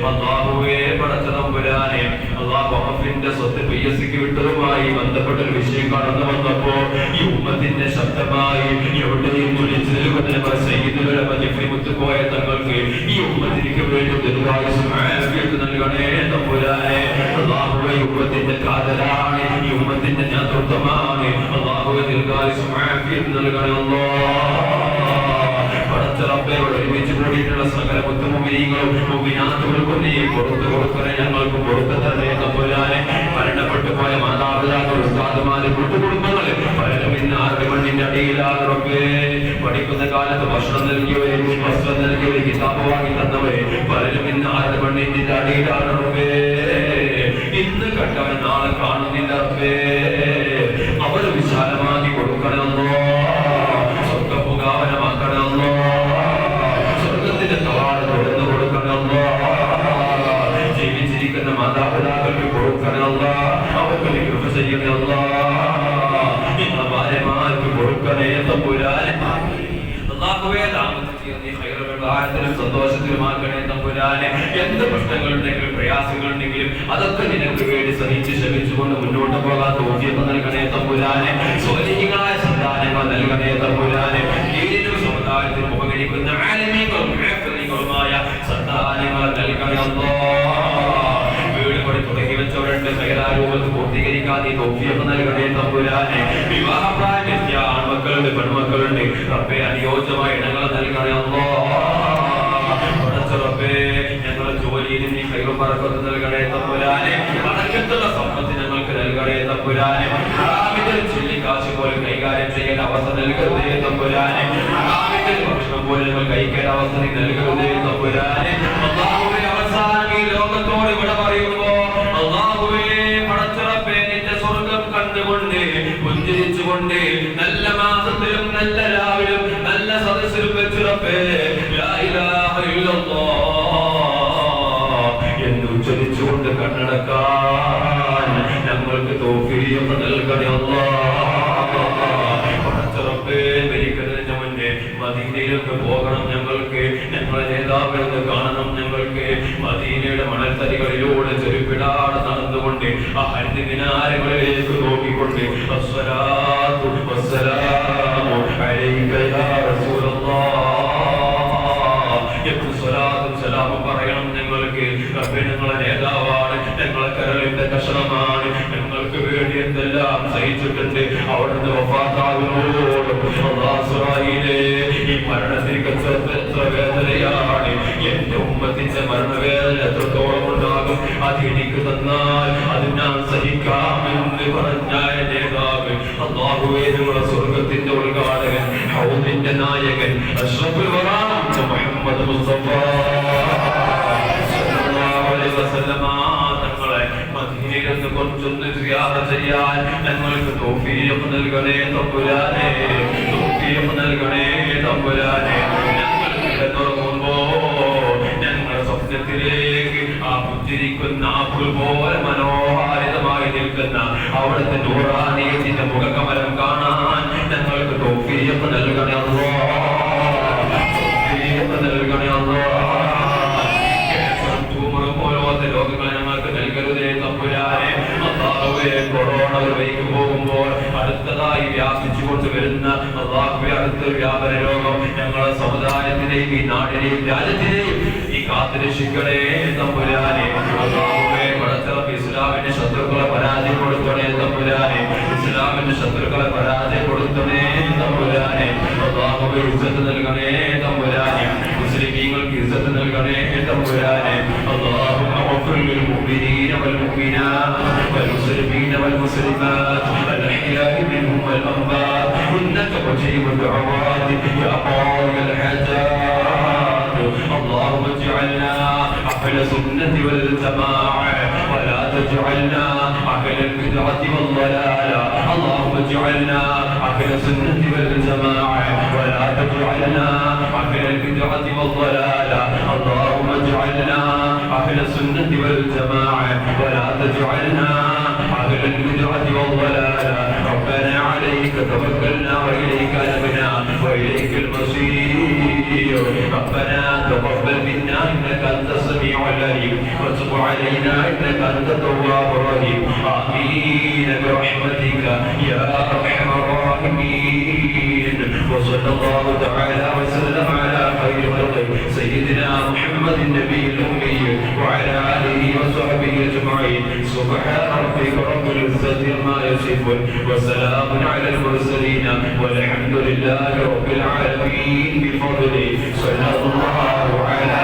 അല്ലാഹുവേ, പടച്ച തമ്പുരാനെ, അല്ലാഹു വഖഫിന്റെ സ്വത്ത് പിഎസ്സിക്ക് വിട്ടതുമായി ബന്ധപ്പെട്ട ഒരു വിഷയം കടന്നു വന്നപ്പോ ഈ ഉമ്മത്തിന്റെ ശബ്ദമായി എവിടെയും വിളിച്ചു നൽകുന്ന സയ്യിദുൽ ഉലമ ജിഫ്രി മുത്തുക്കോയ തങ്ങൾക്ക് ഈ ഉമ്മത്തിലേക്ക് വേണ്ടി ദീർഘായുസ്സും ആഫിയത്തും നൽകണേ തമ്പുരാനെ. അല്ലാഹുവേ, ഉമ്മത്തിന്റെ കാതലാണ്, ഈ ഉമ്മത്തിന്റെ നേതൃത്വമാണ്. അല്ലാഹുവേ, ദീർഘായുസ്സും ആഫിയത്തും നൽകണേ അല്ലാഹ്. പടച്ചറബ്ബേ, ഒരുമിച്ച് കൂടിയിട്ടുള്ള സകല മുത്തുമുഅ്മിനീങ്ങളും മുഅ്മിനാത്തുകൾക്കും നീ പുറത്തു കൊടുക്കണേ, ഞങ്ങൾക്ക് പുറത്തു തരണേ തമ്പുരാനെ. മരണപ്പെട്ടു പോയ മാതാപിതാക്കൾ, ഉസ്താദുമാര്, കുടുംബങ്ങൾ പലരും ഇന്ന് ആരുടെ മണ്ണിന്റെ അടിയിലാണ് റബ്ബേ. പഠിക്കുന്ന കാലത്ത് ഭക്ഷണം നൽകിയവരെ, വസ്ത്രം നൽകിയവരെ, കിതാബ് വാങ്ങി തന്നവരെ പലരും ഇന്ന് ആരുടെ മണ്ണിന്റെ അടിയിലാണ് റബ്ബേ. ഇന്ന് കണ്ടവൻ നാളെ കാണുന്നില്ല റബ്ബേ. അവർ വിശാലമാക്കി കൊടുക്കണമല്ലോ, സ്വർഗ്ഗപുകാവനമാക്കണമല്ലോ, സ്വർഗത്തിന്റെ കവാട തുറന്നു കൊടുക്കണമല്ലോ. ജീവിച്ചിരിക്കുന്ന മാതാപിതാക്കൾക്ക് കൊടുക്കണമല്ലോ, അവർക്ക് കൃപ ചെയ്യണമല്ലോ. നിങ്ങളെ ഭാര്യമാർക്ക് കൊടുക്കണേ തമ്പുരാനെ. അല്ലാഹുവേ, സന്തോഷത്തിലുമാക്കണേ തമ്പുരാനെ. എന്ത് പ്രശ്നങ്ങളുണ്ടെങ്കിലും പ്രയാസങ്ങളുണ്ടെങ്കിലും അതൊക്കെ നിനക്ക് വേണ്ടി സഹിച്ച് ശ്രമിച്ചുകൊണ്ട് മുന്നോട്ട് പോകാൻ തൗഫീഖ് നൽകണേ തമ്പുരാനെ. സ്വാലിഹീങ്ങളായ സന്താനങ്ങൾ നൽകണേ തമ്പുരാനെ. ദീനിനും സമുദായത്തിനും ഉപകരിക്കുന്ന ആലിമീങ്ങളും മുഅഫ്ഫിദീങ്ങളുമായ സന്താനങ്ങൾ നൽകണേ അല്ലാഹ്. വീട് പണി തുടങ്ങി വെച്ചവരുടെ സകലാരൂപത്ത് പൂർത്തീകരിക്കാൻ നീ തൗഫീഖ് നൽകണേ തമ്പുരാനെ. വിവാഹപ്രായമെത്തിയ ആൺമക്കളുടെ പെൺമക്കളുണ്ട് റബ്ബേ, അനുയോജ്യമായ ഇടങ്ങൾ നൽകണേ അല്ലാഹ്. റബ്ബേ, ഞങ്ങളുടെ ജോലിയിൽ നീ ഖൈറും ബറക്കത്തും നൽകണേ തമ്പുരാനെ. ബറക്കത്തുള്ള സമ്പത്ത് ഞങ്ങൾക്ക് നൽകണേ തമ്പുരാനെ. ഹറാമിന്റെ ചില്ലിക്കാശ് പോലെ കൈകാര്യം ചെയ്യേണ്ട അവസ്ഥ നൽകരുതേ തമ്പുരാനെ. ഹറാമിന്റെ ഭക്ഷണം പോലെ ഞങ്ങൾ കഴിക്കേണ്ട അവസ്ഥ നീ നൽകരുതേ തമ്പുരാനെ. അല്ലാഹുവേ, അവസാനം ഈ ലോകത്തോട് ഇവിടെ പറയുമ്പോ അല്ലാഹുവേ, പടച്ച റബ്ബേ, നിന്റെ സ്വർഗ്ഗം കണ്ടുകൊണ്ട് പുഞ്ചിരിച്ചുകൊണ്ട് നല്ല മാസത്തിലും നല്ല രാവിലും നല്ല സദസ്സിലും വെച്ച് റബ്ബേ ലാ ഇലാഹ എന്ന് ഉച്ചരിച്ചുകൊണ്ട് കണ്ണടക്കാൻ ഞങ്ങൾക്ക് തൗഫീഖ് നൽകണേ അല്ലാഹ്. റബ്ബേ, മരിക്കുന്നതിന് മുന്നേ മദീനയിലേക്ക് പോകണം ഞങ്ങൾക്ക്, ഞങ്ങളെ നേതാവിനെ കാണണം ഞങ്ങൾക്ക്. മദീനയുടെ മണൽത്തരികളിലൂടെ ചെരുപ്പിടാതെ നടന്നുകൊണ്ട് ആ ഹരിത മിനാരങ്ങളിലേക്ക് നോക്കിക്കൊണ്ട് അസ്സലാത്തു വസ്സലാമു അലൈക യാ റസൂലല്ലാഹ് സലാമു പറയണം ഞങ്ങൾക്ക്. റബ്ബേ, ഞങ്ങളെ നേതാവാണ്, ഞങ്ങളെ കരളിന്റെ കഷണമാണ്, ഞങ്ങൾക്ക് വേണ്ടി എന്തെല്ലാം സഹിച്ചിട്ടുണ്ട്. അവിടുന്ന് വഫാത്താകുന്നതോടും ഈ മരണത്തിന് എത്ര വേദനയാണ്. എന്റെ ഉമ്മത്തിന്റെ മരണവേദന എത്രത്തോളം ഉണ്ടാകും, അത് എനിക്ക് തന്നാൽ അത് ഞാൻ സഹിക്കാമെന്ന് പറഞ്ഞ നേതാവ് അല്ലാഹുവേ, ഞങ്ങളെ സ്വർഗത്തിന്റെ ഉദ്ഘാടകൻ, ഹൗദിന്റെ നായകൻ, അഷ്റഫുൽ വറാ മുഹമ്മദ് മുസ്തഫ സല്ലല്ലാഹു അലൈഹി വസല്ലമ തങ്ങളെ മദീനയിൽ കൊണ്ടുവന്ന് സിയാറ ചെയ്യാൻ ഞങ്ങൾക്ക് തൗഫീഖ് നൽകണേ തമ്പുരാനെ. തൗഫീഖ് നൽകണേ തമ്പുരാനെ. ഞങ്ങൾ കിടന്നുറങ്ങുമ്പോ ഞങ്ങളുടെ സ്വപ്നത്തിലേക്ക് ആ അവിടുത്തെ നൂറാനിയത്തിന്റെ മുഖകമലം കാണാൻ ഞങ്ങൾക്ക് തൗഫീഖ് നൽകണേ അല്ലാഹ്. തൗഫീഖ് നൽകണേ അല്ലാഹ്. ക്യാൻസറും ട്യൂമറും പോലത്തെ രോഗങ്ങൾ ഞങ്ങൾക്ക് നൽകരുതേ തമ്പുരാനെ. അല്ലാഹുവേ, കൊറോണ ഒരു വഴിക്ക് പോകുമ്പോൾ അടുത്തതായി വ്യാപിച്ചുകൊണ്ട് വരുന്ന അല്ലാഹുവേ അടുത്തൊരു വ്യാപന രോഗം ഞങ്ങളുടെ സമുദായത്തിനെയും ഈ നാടിനെയും രാജ്യത്തിനെയും ഈ കാത്തുരക്ഷിക്കണേ തമ്പുരാനെ. അല്ലാഹുവേ, പടച്ചറബ് ഇസ്ലാമിന്റെ ശത്രുക്കളെ പരാജയപ്പെടുത്തണേ തമ്പുരാനെ. ഇസ്ലാമിന്റെ ശത്രുക്കളെ പരാജയപ്പെടുത്തണേ തമ്പുരാനെ. അല്ലാഹുവേ, ഇസ്സത്ത് നൽകണേ തമ്പുരാനെ. മുസ്ലിമീങ്ങൾക്ക് ഇസ്സത്ത് നൽകണേ തമ്പുരാനെ. അല്ലാഹുമ്മ ഗ്ഫിർ ലിൽ മുഅ്മിനീന വൽ മുഅ്മിനാത്ത് വൽ മുസ്ലിമീന വൽ മുസ്ലിമാത്ത് الأحياء منهم والأموات إنك مجيب الدعوات يا قاضي الحاجات. اللهم اجعلنا أهل السنة والجماعة ولا تجعلنا أهل البدعة والضلالة. اللهم اجعلنا أهل السنة والجماعة ولا تجعلنا أهل البدعة والضلالة. اللهم اجعلنا أهل السنة والجماعة ولا تجعلنا أهل البدعة والضلالة. ربنا عليك توكلنا وإليك أنبنا وإليك المصير. ربنا تقبل منا إنك أنت السميع العليم وتب علينا إنك أنت التواب الرحيم. آمين برحمتك يا أرحم الراحمين. وصلى الله تعالى وسلم على خير خلقه سيدنا محمد النبي الأمي وعلى آله وصحبه أجمعين. سبحان ربك رب العزة عما يصفون وسلام على المرسلين والحمد لله رب العالمين بفضله. صلى الله على